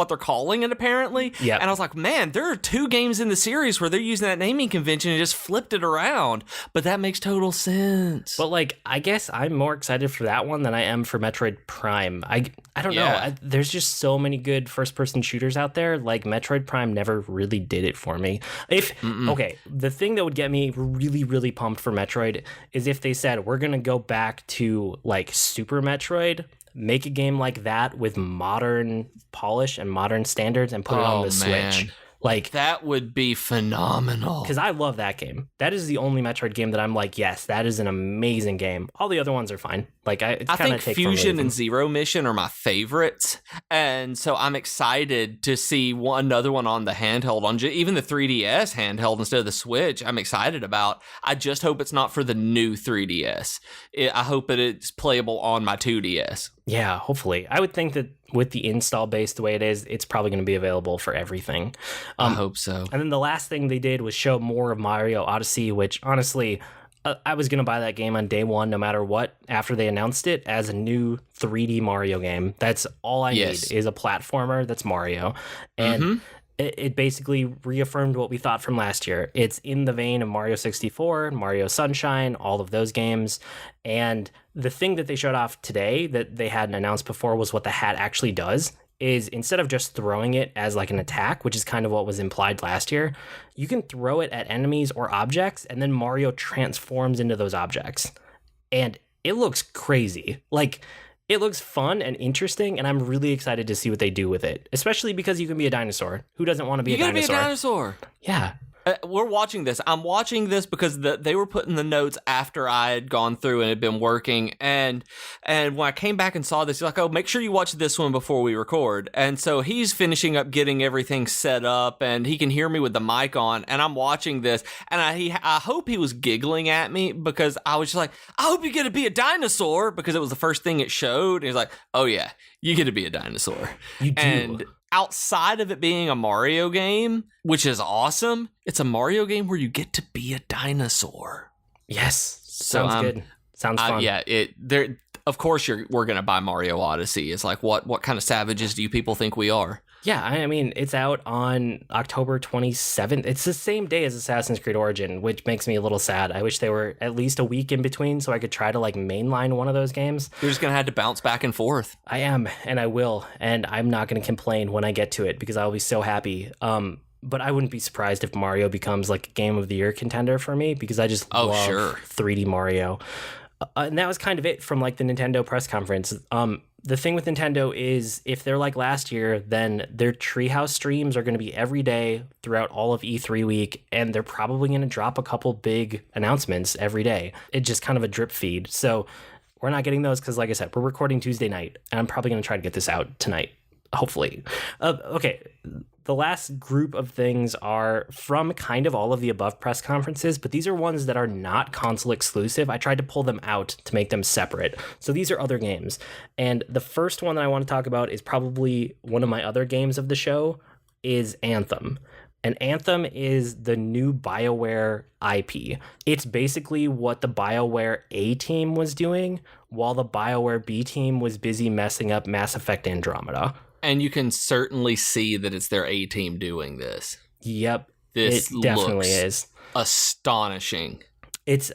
they're calling it, apparently. Yeah. And I was like, man, there are 2 games in the series where they're using that naming convention and just flipped it around. But that makes total sense. But like, I guess I'm more excited for that one than I am for Metroid Prime. I don't know. There's just so many good first-person shooters out there. Like, Metroid Prime never really did it for me. Okay, the thing that would get me really, really pumped for Metroid is if they said, we're going to go back to like Super Metroid, make a game like that with modern polish and modern standards and put it on the Switch. Like, that would be phenomenal. Because I love that game. That is the only Metroid game that I'm like, yes, that is an amazing game. All the other ones are fine. Like, I think Fusion and Zero Mission are my favorites, and so I'm excited to see another one on the handheld, on even the 3DS handheld instead of the Switch. I'm excited about. I just hope it's not for the new 3DS. I hope that it's playable on my 2DS. Yeah, hopefully. I would think that with the install base the way it is, it's probably going to be available for everything. I hope so. And then the last thing they did was show more of Mario Odyssey, which honestly, I was going to buy that game on day one no matter what after they announced it as a new 3D Mario game. That's all I need is a platformer that's Mario. And it basically reaffirmed what we thought from last year. It's in the vein of Mario 64, Mario Sunshine, all of those games. And the thing that they showed off today that they hadn't announced before was what the hat actually does. Is instead of just throwing it as like an attack, which is kind of what was implied last year, you can throw it at enemies or objects, and then Mario transforms into those objects. And it looks crazy. Like, it looks fun and interesting, and I'm really excited to see what they do with it, especially because you can be a dinosaur. Who doesn't want to be a dinosaur? You gotta be a dinosaur. Yeah. We're watching this. I'm watching this because they were putting the notes after I had gone through and had been working. And when I came back and saw this, he's like, oh, make sure you watch this one before we record. And so he's finishing up getting everything set up, and he can hear me with the mic on. And I'm watching this, and I hope he was giggling at me because I was just like, I hope you get to be a dinosaur, because it was the first thing it showed. And he's like, oh, yeah, you get to be a dinosaur. You do. And outside of it being a Mario game, which is awesome, it's a Mario game where you get to be a dinosaur. Yes. Sounds good. Sounds fun. Yeah, of course we're going to buy Mario Odyssey. It's like, what kind of savages do you people think we are? Yeah, I mean, it's out on October 27th. It's the same day as Assassin's Creed Origin, which makes me a little sad. I wish they were at least a week in between so I could try to like mainline one of those games. You're just going to have to bounce back and forth. I am, and I will, and I'm not going to complain when I get to it because I'll be so happy. But I wouldn't be surprised if Mario becomes like a Game of the Year contender for me because I just love 3D Mario. And that was kind of it from like the Nintendo press conference. The thing with Nintendo is if they're like last year, then their Treehouse streams are going to be every day throughout all of E3 week, and they're probably going to drop a couple big announcements every day. It's just kind of a drip feed. So we're not getting those because, like I said, we're recording Tuesday night, and I'm probably going to try to get this out tonight, hopefully. Okay. The last group of things are from kind of all of the above press conferences, but these are ones that are not console exclusive. I tried to pull them out to make them separate. So these are other games. And the first one that I want to talk about is probably one of my other games of the show is Anthem. And Anthem is the new BioWare IP. It's basically what the BioWare A team was doing while the BioWare B team was busy messing up Mass Effect Andromeda. And you can certainly see that it's their A team doing this. Yep. This it definitely is astonishing. It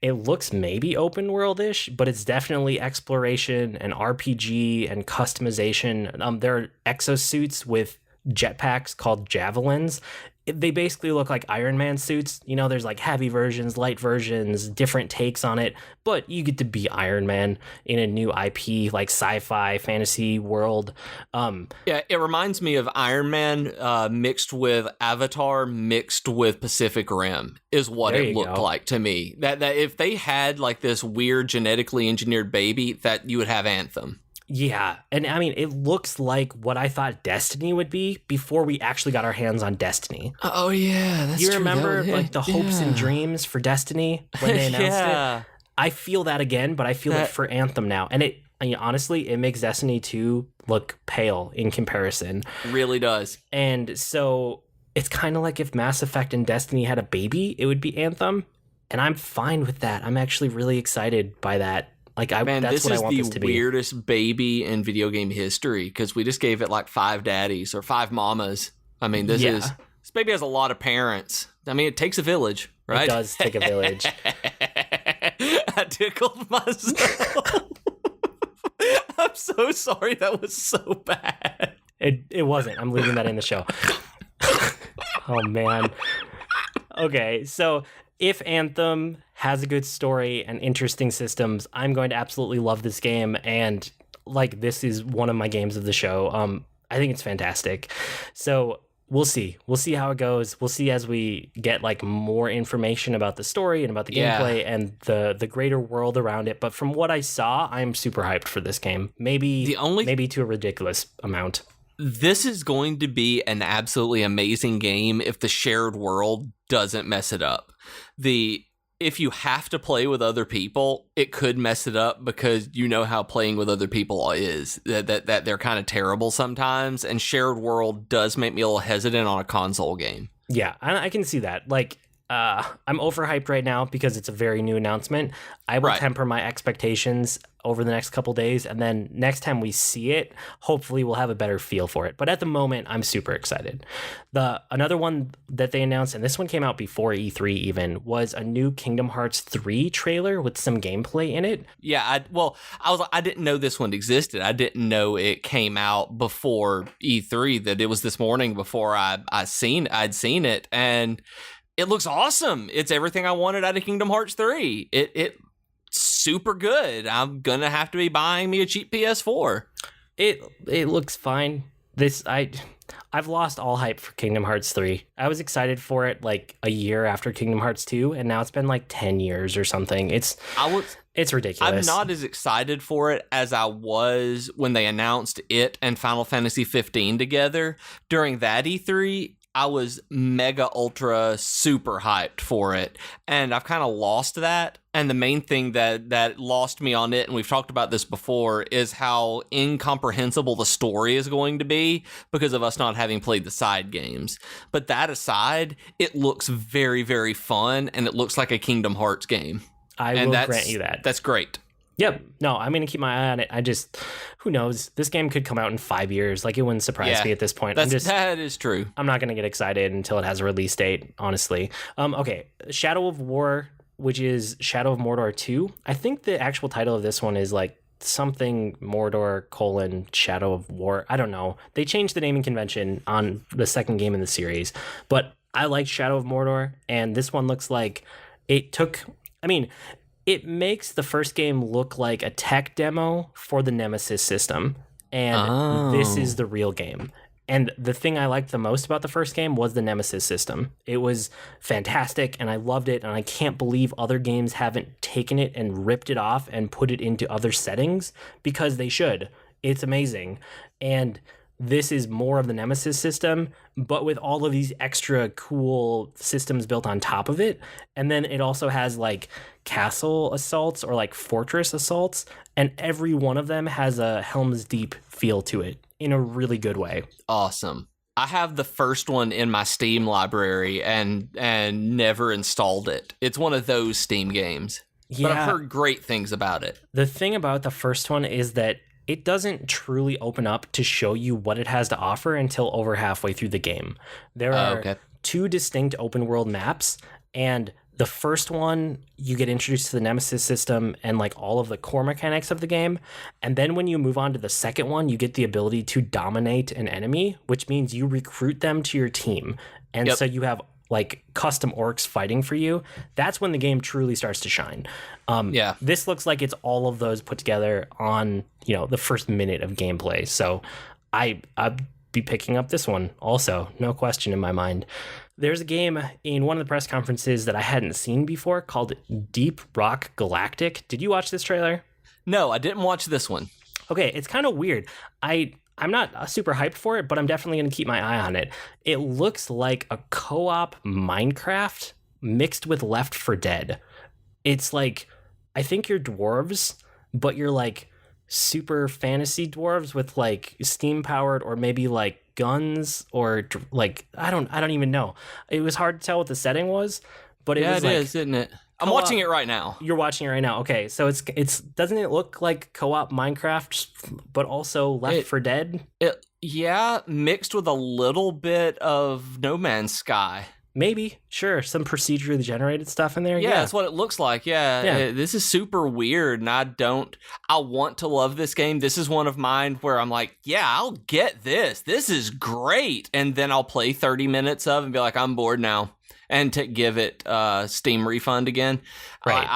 looks maybe open worldish, but it's definitely exploration and RPG and customization. There are exosuits with jetpacks called javelins. They basically look like Iron Man suits. You know, there's like heavy versions, light versions, different takes on it, but you get to be Iron Man in a new IP, like sci-fi fantasy world. Yeah, it reminds me of Iron Man mixed with Avatar mixed with Pacific Rim is what it looked like to me. That if they had like this weird genetically engineered baby, that you would have Anthem. Yeah, and I mean, it looks like what I thought Destiny would be before we actually got our hands on Destiny. Oh yeah, that's true. You remember like the hopes and dreams for Destiny when they announced it? I feel that again, but I feel it for Anthem now. And honestly, it makes Destiny 2 look pale in comparison. It really does. And so it's kind of like if Mass Effect and Destiny had a baby, it would be Anthem. And I'm fine with that. I'm actually really excited by that. Like, that's what I want this to be. This is the weirdest baby in video game history because we just gave it like 5 daddies or 5 mamas. I mean, this baby has a lot of parents. I mean, it takes a village, right? It does take a village. I tickled myself. I'm so sorry. That was so bad. It wasn't. I'm leaving that in the show. Oh, man. Okay, so if Anthem has a good story and interesting systems, I'm going to absolutely love this game. And like, this is one of my games of the show. I think it's fantastic. So we'll see. We'll see how it goes. We'll see as we get like more information about the story and about the gameplay and the greater world around it. But from what I saw, I'm super hyped for this game. Maybe to a ridiculous amount. This is going to be an absolutely amazing game if the shared world doesn't mess it up. If you have to play with other people, it could mess it up because you know how playing with other people is, that they're kind of terrible sometimes, and shared world does make me a little hesitant on a console game. Yeah, I can see that. Like, I'm overhyped right now because it's a very new announcement. I will temper my expectations over the next couple days, and then next time we see it, hopefully we'll have a better feel for it. But at the moment, I'm super excited. Another one that they announced, and this one came out before E3 even, was a new Kingdom Hearts 3 trailer with some gameplay in it. Yeah, I didn't know this one existed. I didn't know it came out before E3. That it was this morning before I'd seen it, and it looks awesome. It's everything I wanted out of Kingdom Hearts 3. It's super good. I'm gonna have to be buying me a cheap PS4. It looks fine. I've lost all hype for Kingdom Hearts 3. I was excited for it like a year after Kingdom Hearts 2, and now it's been like 10 years or something. It's ridiculous. I'm not as excited for it as I was when they announced it and Final Fantasy 15 together. During that E3, I was mega ultra super hyped for it, and I've kind of lost that. And the main thing that lost me on it, and we've talked about this before, is how incomprehensible the story is going to be because of us not having played the side games. But that aside, it looks very, very fun, and it looks like a Kingdom Hearts game. I will grant you that. That's great. Yep. No, I'm going to keep my eye on it. Who knows? This game could come out in 5 years. Like, it wouldn't surprise me at this point. That is true. I'm not going to get excited until it has a release date, honestly. Okay. Shadow of War, which is Shadow of Mordor 2. I think the actual title of this one is like something Mordor : Shadow of War. I don't know. They changed the naming convention on the second game in the series, but I like Shadow of Mordor, and this one looks like it makes the first game look like a tech demo for the Nemesis system, and this is the real game. And the thing I liked the most about the first game was the Nemesis system. It was fantastic, and I loved it, and I can't believe other games haven't taken it and ripped it off and put it into other settings, because they should. It's amazing. And this is more of the Nemesis system, but with all of these extra cool systems built on top of it. And then it also has like castle assaults or like fortress assaults, and every one of them has a Helm's Deep feel to it in a really good way. Awesome. I have the first one in my Steam library and never installed it. It's one of those Steam games. Yeah. But I've heard great things about it. The thing about the first one is that it doesn't truly open up to show you what it has to offer until over halfway through the game. There are two distinct open world maps, and the first one, you get introduced to the Nemesis system and like all of the core mechanics of the game. And then when you move on to the second one, you get the ability to dominate an enemy, which means you recruit them to your team. And so you have like custom orcs fighting for you. That's when the game truly starts to shine. This looks like it's all of those put together on, the first minute of gameplay. So I'd be picking up this one also, no question in my mind. There's a game in one of the press conferences that I hadn't seen before called Deep Rock Galactic. Did you watch this trailer? No, I didn't watch this one. Okay, it's kind of weird. I'm not super hyped for it, but I'm definitely going to keep my eye on it. It looks like a co-op Minecraft mixed with Left 4 Dead. It's like, I think you're dwarves, but you're like super fantasy dwarves with like steam powered or maybe like guns or like, I don't even know. It was hard to tell what the setting was, but it was like, is, isn't it? I'm watching it right now. You're watching it right now. Okay, so it's doesn't it look like co-op Minecraft, but also Left 4 Dead? Mixed with a little bit of No Man's Sky. Maybe, sure, some procedurally generated stuff in there. Yeah, that's what it looks like. Yeah, this is super weird, and I want to love this game. This is one of mine where I'm like, yeah, I'll get this. This is great, and then I'll play 30 minutes of and be like, I'm bored now. And to give it Steam refund again. Right.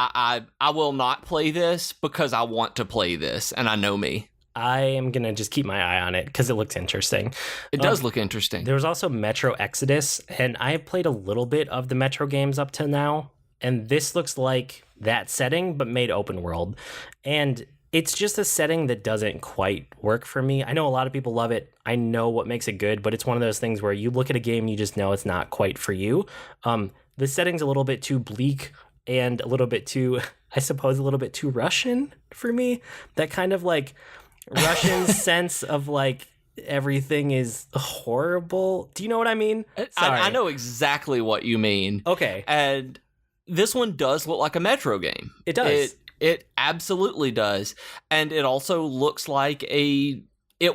I will not play this because I want to play this, and I know me. I am going to just keep my eye on it because it looks interesting. It does look interesting. There was also Metro Exodus, and I have played a little bit of the Metro games up to now, and this looks like that setting, but made open world. And it's just a setting that doesn't quite work for me. I know a lot of people love it. I know what makes it good, but it's one of those things where you look at a game, you just know it's not quite for you. The setting's a little bit too bleak and a little bit too, I suppose, a little bit too Russian for me. That kind of like Russian sense of like everything is horrible. Do you know what I mean? I know exactly what you mean. Okay. And this one does look like a Metro game. It does. It absolutely does. And it also looks like it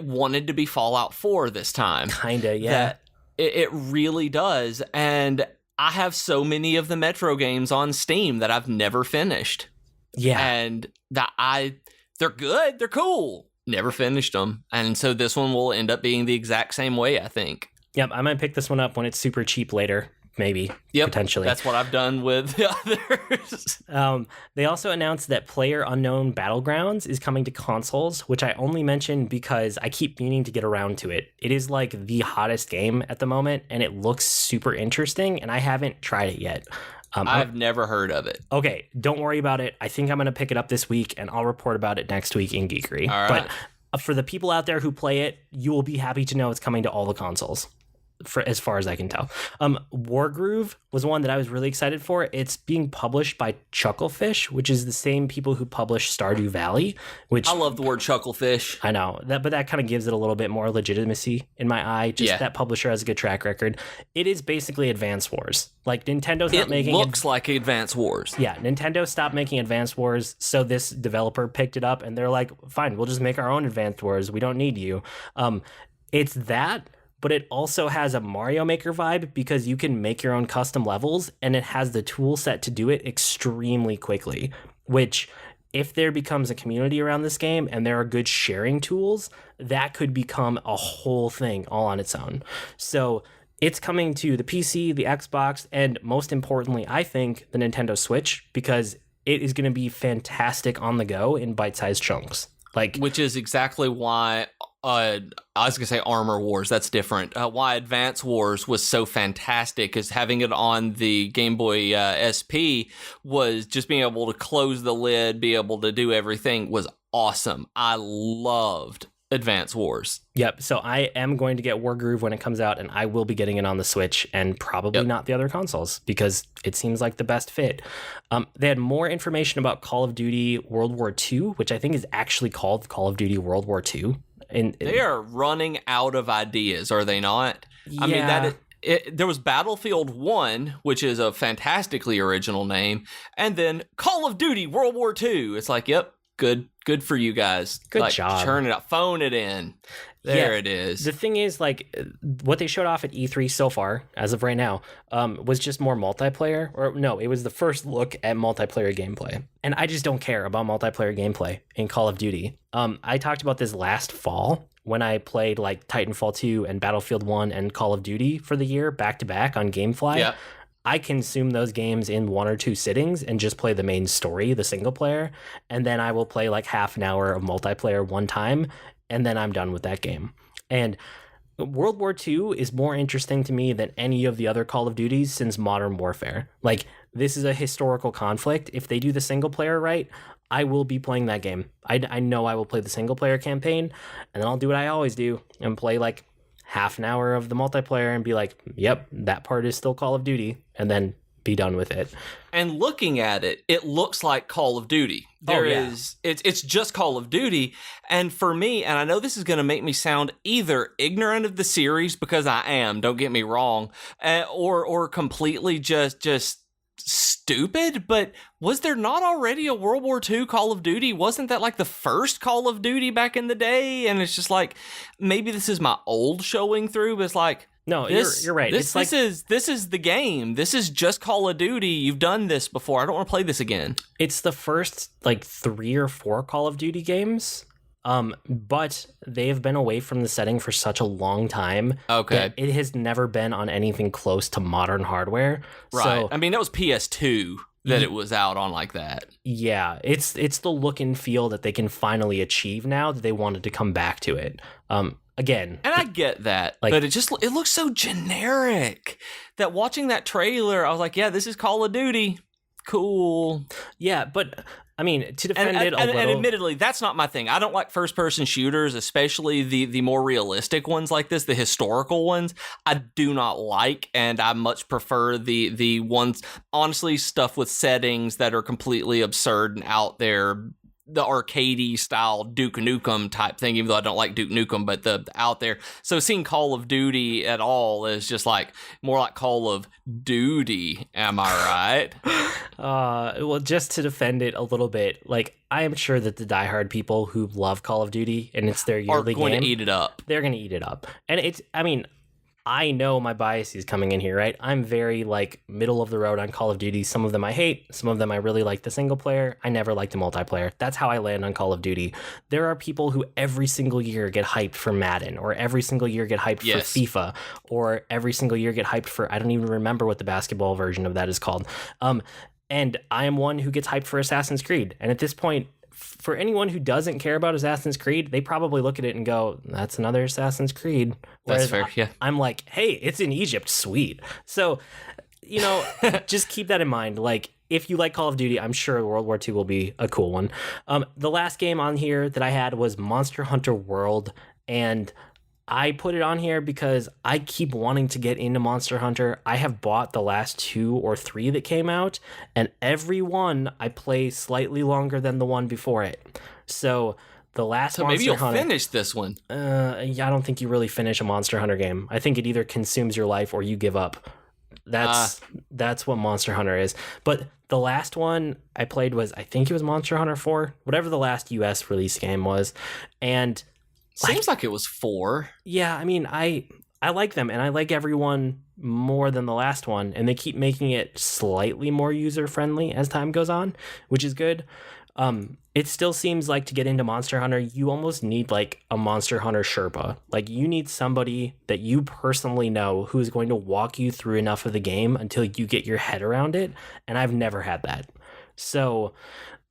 wanted to be Fallout 4 this time. Kinda, yeah. It really does. And I have so many of the Metro games on Steam that I've never finished. Yeah. And they're good. They're cool. Never finished them. And so this one will end up being the exact same way, I think. Yep, I might pick this one up when it's super cheap later. Maybe, potentially. That's what I've done with the others. They also announced that PlayerUnknown Battlegrounds is coming to consoles, which I only mention because I keep meaning to get around to it. It is like the hottest game at the moment, and it looks super interesting, and I haven't tried it yet. I've never heard of it. Okay, don't worry about it. I think I'm going to pick it up this week, and I'll report about it next week in Geekery. All right. But for the people out there who play it, you will be happy to know it's coming to all the consoles. For as far as I can tell. Wargroove was one that I was really excited for. It's being published by Chucklefish, which is the same people who published Stardew Valley, which I love the word Chucklefish. I know that, but that kind of gives it a little bit more legitimacy in my eye. That publisher has a good track record. It is basically Advance Wars. Like Nintendo's not making it. Looks like Advance Wars. Yeah, Nintendo stopped making Advance Wars, so this developer picked it up, and they're like, "Fine, we'll just make our own Advance Wars. We don't need you." It's that. But it also has a Mario Maker vibe because you can make your own custom levels, and it has the tool set to do it extremely quickly, which if there becomes a community around this game and there are good sharing tools, that could become a whole thing all on its own. So it's coming to the PC, the Xbox, and most importantly, I think the Nintendo Switch, because it is going to be fantastic on the go in bite-sized chunks. Which is exactly why I was going to say Armor Wars. That's different. Why Advance Wars was so fantastic is having it on the Game Boy SP was just being able to close the lid, be able to do everything was awesome. I loved Advance Wars. Yep. So I am going to get Wargroove when it comes out, and I will be getting it on the Switch and probably not the other consoles because it seems like the best fit. They had more information about Call of Duty World War II, which I think is actually called Call of Duty World War II. They are running out of ideas, are they not? Yeah. I mean, there was Battlefield 1, which is a fantastically original name, and then Call of Duty World War II. It's like, yep, good for you guys. Good job. Churn it up, phone it in. There it is. The thing is, like, what they showed off at E3 so far, as of right now, was just more multiplayer. Or no, it was the first look at multiplayer gameplay. And I just don't care about multiplayer gameplay in Call of Duty. I talked about this last fall when I played, like, Titanfall 2 and Battlefield 1 and Call of Duty for the year, back-to-back on GameFly. Yeah. I consume those games in 1 or 2 sittings and just play the main story, the single player, and then I will play like half an hour of multiplayer one time, and then I'm done with that game. And World War II is more interesting to me than any of the other Call of Duties since Modern Warfare. Like, this is a historical conflict. If they do the single player right, I will be playing that game. I know I will play the single player campaign, and then I'll do what I always do and play like half an hour of the multiplayer and be like, yep, that part is still Call of Duty, and then be done with it. And looking at it, it looks like Call of Duty. It's just Call of Duty. And for me, and I know this is going to make me sound either ignorant of the series, because I am, don't get me wrong, or completely just stupid, but was there not already a World War II Call of Duty? Wasn't that like the first Call of Duty back in the day? And it's just like, maybe this is my old showing through, but it's like, no, you're right. This is the game. This is just Call of Duty. You've done this before. I don't want to play this again. It's the first like 3 or 4 Call of Duty games. But they've been away from the setting for such a long time. Okay. That it has never been on anything close to modern hardware. Right. So, I mean, that was PS2 that it was out on like that. Yeah, it's the look and feel that they can finally achieve now that they wanted to come back to it. Again. And I get that, but it looks so generic that watching that trailer, I was like, yeah, this is Call of Duty. Cool. Yeah, but I mean, to defend it a little... And admittedly, that's not my thing. I don't like first-person shooters, especially the more realistic ones like this, the historical ones. I do not like, and I much prefer the ones, honestly, stuff with settings that are completely absurd and out there, the arcadey style Duke Nukem type thing, even though I don't like Duke Nukem, but the out there. So seeing Call of Duty at all is just like more like Call of Duty. Am I right? Well, just to defend it a little bit, like, I am sure that the diehard people who love Call of Duty and it's their yearly game are going to eat it up. They're going to eat it up. And I know my bias is coming in here, right? I'm very, like, middle of the road on Call of Duty. Some of them I hate. Some of them I really like the single player. I never like the multiplayer. That's how I land on Call of Duty. There are people who every single year get hyped for Madden, or every single year get hyped for FIFA, or every single year get hyped for, I don't even remember what the basketball version of that is called. And I am one who gets hyped for Assassin's Creed. And at this point, for anyone who doesn't care about Assassin's Creed, they probably look at it and go, that's another Assassin's Creed. Whereas that's fair, yeah. I'm like, hey, it's in Egypt, sweet. So, just keep that in mind. Like, if you like Call of Duty, I'm sure World War II will be a cool one. The last game on here that I had was Monster Hunter World, and I put it on here because I keep wanting to get into Monster Hunter. I have bought the last 2 or 3 that came out, and every one I play slightly longer than the one before it. So the last Monster maybe you'll Hunter, finish this one. Yeah, I don't think you really finish a Monster Hunter game. I think it either consumes your life or you give up. That's what Monster Hunter is. But the last one I played was, I think it was Monster Hunter 4, whatever the last US release game was, and seems like it was 4. Yeah, I mean, I like them, and I like everyone more than the last one, and they keep making it slightly more user-friendly as time goes on, which is good. It still seems like to get into Monster Hunter, you almost need, like, a Monster Hunter Sherpa. Like, you need somebody that you personally know who's going to walk you through enough of the game until you get your head around it, and I've never had that. So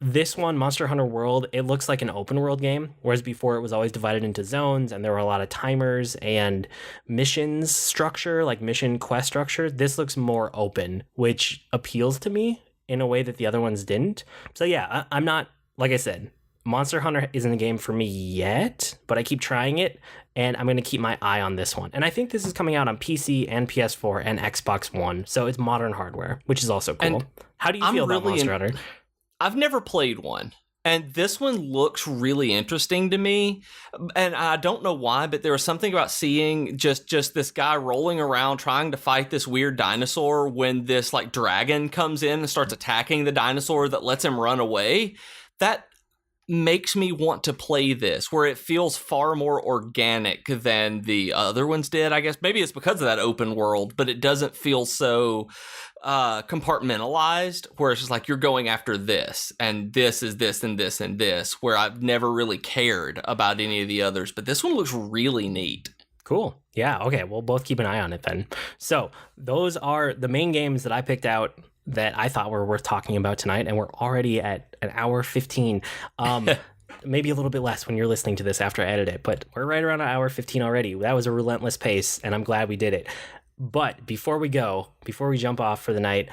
this one, Monster Hunter World, it looks like an open world game, whereas before it was always divided into zones and there were a lot of timers and missions structure, like mission quest structure. This looks more open, which appeals to me in a way that the other ones didn't. So yeah, I'm not, like I said, Monster Hunter isn't a game for me yet, but I keep trying it, and I'm going to keep my eye on this one. And I think this is coming out on PC and PS4 and Xbox One, so it's modern hardware, which is also cool. And how do you feel about Monster Hunter? I've never played one, And this one looks really interesting to me. And I don't know why, but there was something about seeing just this guy rolling around trying to fight this weird dinosaur when this like dragon comes in and starts attacking the dinosaur that lets him run away. That makes me want to play this, where it feels far more organic than the other ones did. I guess maybe it's because of that open world, but it doesn't feel so compartmentalized, where it's just like you're going after this and this is this and this and this, where I've never really cared about any of the others. But this one looks really neat. Cool. Yeah. Okay. We'll both keep an eye on it then. So those are the main games that I picked out that I thought were worth talking about tonight, and we're already at an hour 15. Maybe a little bit less when you're listening to this after I edit it, but we're right around an hour 15 already. That was a relentless pace, and I'm glad we did it. But before we jump off for the night,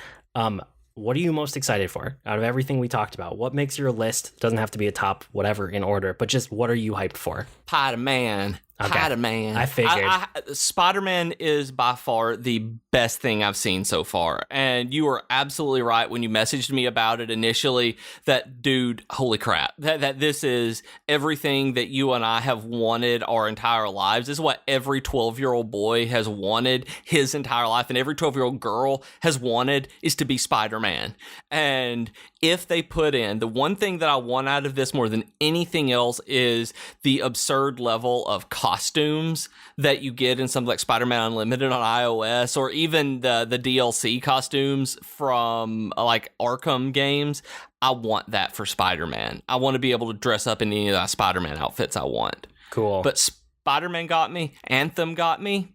what are you most excited for out of everything we talked about? What makes your list? Doesn't have to be a top whatever in order, but just what are you hyped for? Spider-Man. Okay. Spider-Man. I figured. Spider-Man is by far the best thing I've seen so far. And you were absolutely right when you messaged me about it initially that, dude, holy crap. That this is everything that you and I have wanted our entire lives. This is what every 12-year-old boy has wanted his entire life. And every 12-year-old girl has wanted is to be Spider-Man. And if they put in, the one thing that I want out of this more than anything else is the absurd level of costumes that you get in something like Spider-Man Unlimited on iOS, or even the DLC costumes from like Arkham games. I want that for Spider-Man. I want to be able to dress up in any of the Spider-Man outfits I want. Cool. But Spider-Man got me, Anthem got me,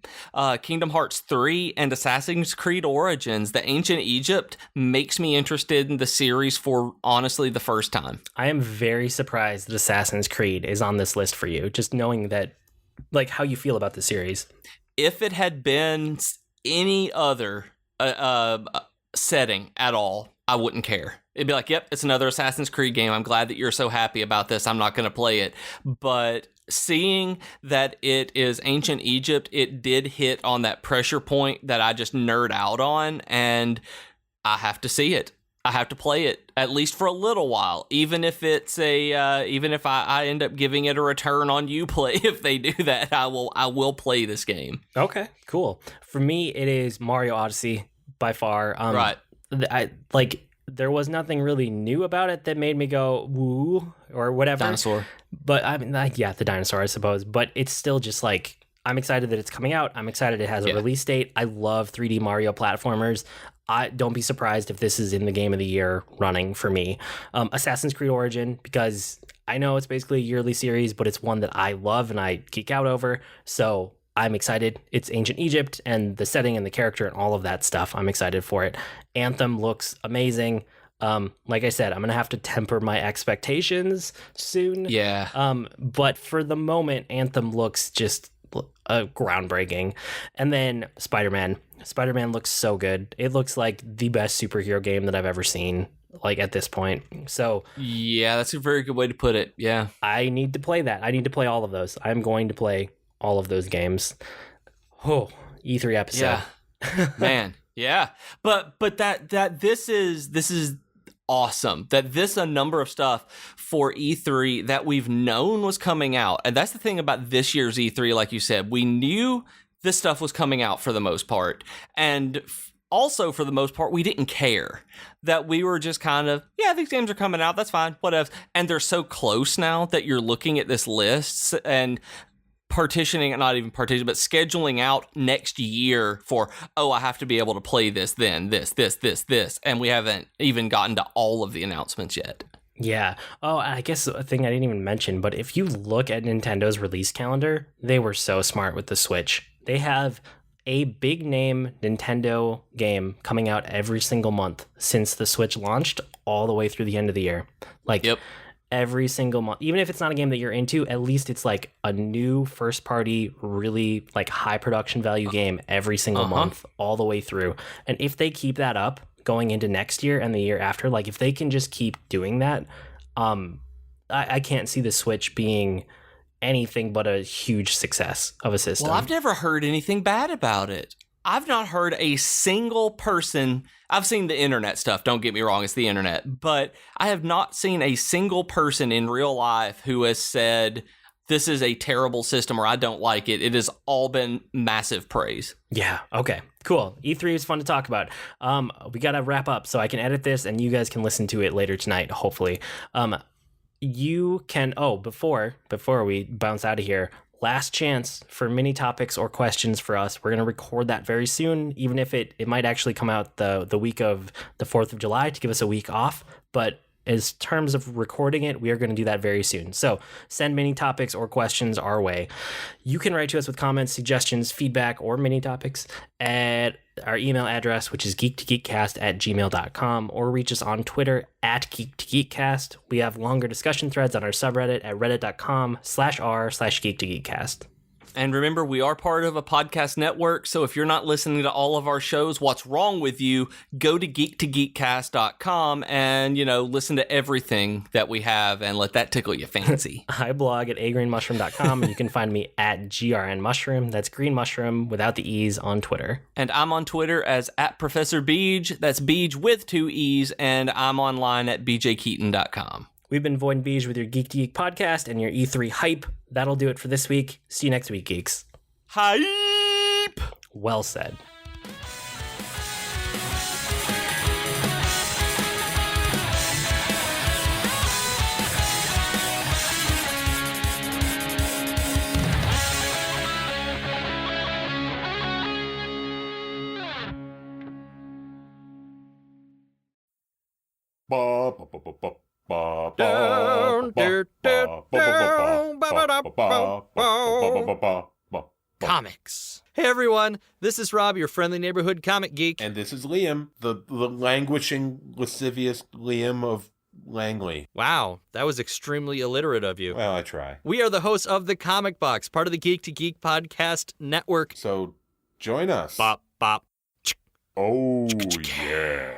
Kingdom Hearts 3 and Assassin's Creed Origins. The Ancient Egypt makes me interested in the series for, honestly, the first time. I am very surprised that Assassin's Creed is on this list for you, just knowing that, like, how you feel about the series. If it had been any other setting at all, I wouldn't care. It'd be like, yep, it's another Assassin's Creed game. I'm glad that you're so happy about this. I'm not going to play it. But seeing that it is Ancient Egypt, it did hit on that pressure point that I just nerd out on, and I have to see it. I have to play it at least for a little while, even if it's even if I end up giving it a return on Uplay. If they do that, I will play this game. Okay, cool. For me, it is Mario Odyssey by far. Right. There was nothing really new about it that made me go woo or whatever. Dinosaur. But I mean, yeah, the dinosaur, I suppose. But it's still just like, I'm excited that it's coming out. I'm excited it has a release date. I love 3D Mario platformers. Don't be surprised if this is in the game of the year running for me. Assassin's Creed Origin, because I know it's basically a yearly series, but it's one that I love and I geek out over. So I'm excited. It's Ancient Egypt and the setting and the character and all of that stuff. I'm excited for it. Anthem looks amazing. Like I said, I'm going to have to temper my expectations soon. Yeah. But for the moment, Anthem looks just groundbreaking. And then Spider-Man. Spider-Man looks so good. It looks like the best superhero game that I've ever seen, like at this point. So yeah, that's a very good way to put it. Yeah. I need to play that. I need to play all of those. I'm going to play all of those games. Oh, E3 episode. Yeah. Man. Yeah. But that this is awesome. That this a number of stuff for E3 that we've known was coming out. And that's the thing about this year's E3, like you said. We knew this stuff was coming out for the most part. And also, for the most part, we didn't care. That we were just kind of, yeah, these games are coming out. That's fine. Whatever. And they're so close now that you're looking at this list and partitioning, not even partitioning, but scheduling out next year for, oh, I have to be able to play this, then this. And we haven't even gotten to all of the announcements yet. Yeah. Oh, I guess a thing I didn't even mention, but if you look at Nintendo's release calendar, they were so smart with the Switch. They have a big name Nintendo game coming out every single month since the Switch launched all the way through the end of the year. Like, yep. Every single month, even if it's not a game that you're into, at least it's like a new first party, really like high production value game every single month all the way through. And if they keep that up going into next year and the year after, like if they can just keep doing that, I can't see the Switch being anything but a huge success of a system. Well, I've never heard anything bad about it. I've not heard a single person. I've seen the internet stuff, don't get me wrong, it's the internet, but I have not seen a single person in real life who has said, this is a terrible system or I don't like it. It has all been massive praise. Yeah, okay, cool. E3 is fun to talk about. We got to wrap up so I can edit this and you guys can listen to it later tonight, hopefully. You can, before we bounce out of here, last chance for mini topics or questions for us. We're going to record that very soon, even if it might actually come out the week of the 4th of July to give us a week off. But as terms of recording it, we are going to do that very soon. So send mini topics or questions our way. You can write to us with comments, suggestions, feedback, or mini topics at our email address, which is geek2geekcast@gmail.com, or reach us on Twitter @geek2geekcast. We have longer discussion threads on our subreddit at reddit.com/r/geek2geekcast. And remember, we are part of a podcast network, so if you're not listening to all of our shows, what's wrong with you? Go to geek2geekcast.com and, listen to everything that we have and let that tickle your fancy. I blog at agreenmushroom.com, and you can find me at grnmushroom. That's green mushroom without the E's on Twitter. And I'm on Twitter as @Professor Beej. That's Beej with 2 E's, and I'm online at bjkeaton.com. We've been Void and Beej with your Geek to Geek podcast and your E3 hype. That'll do it for this week. See you next week, geeks. Hype! Well said. Comics. Hey everyone, this is Rob, your friendly neighborhood comic geek. And this is Liam, the languishing, lascivious Liam of Langley. Wow, that was extremely illiterate of you. Well, I try. We are the hosts of The Comic Box, part of the Geek to Geek podcast network. So join us. Bop, bop. Oh, yeah.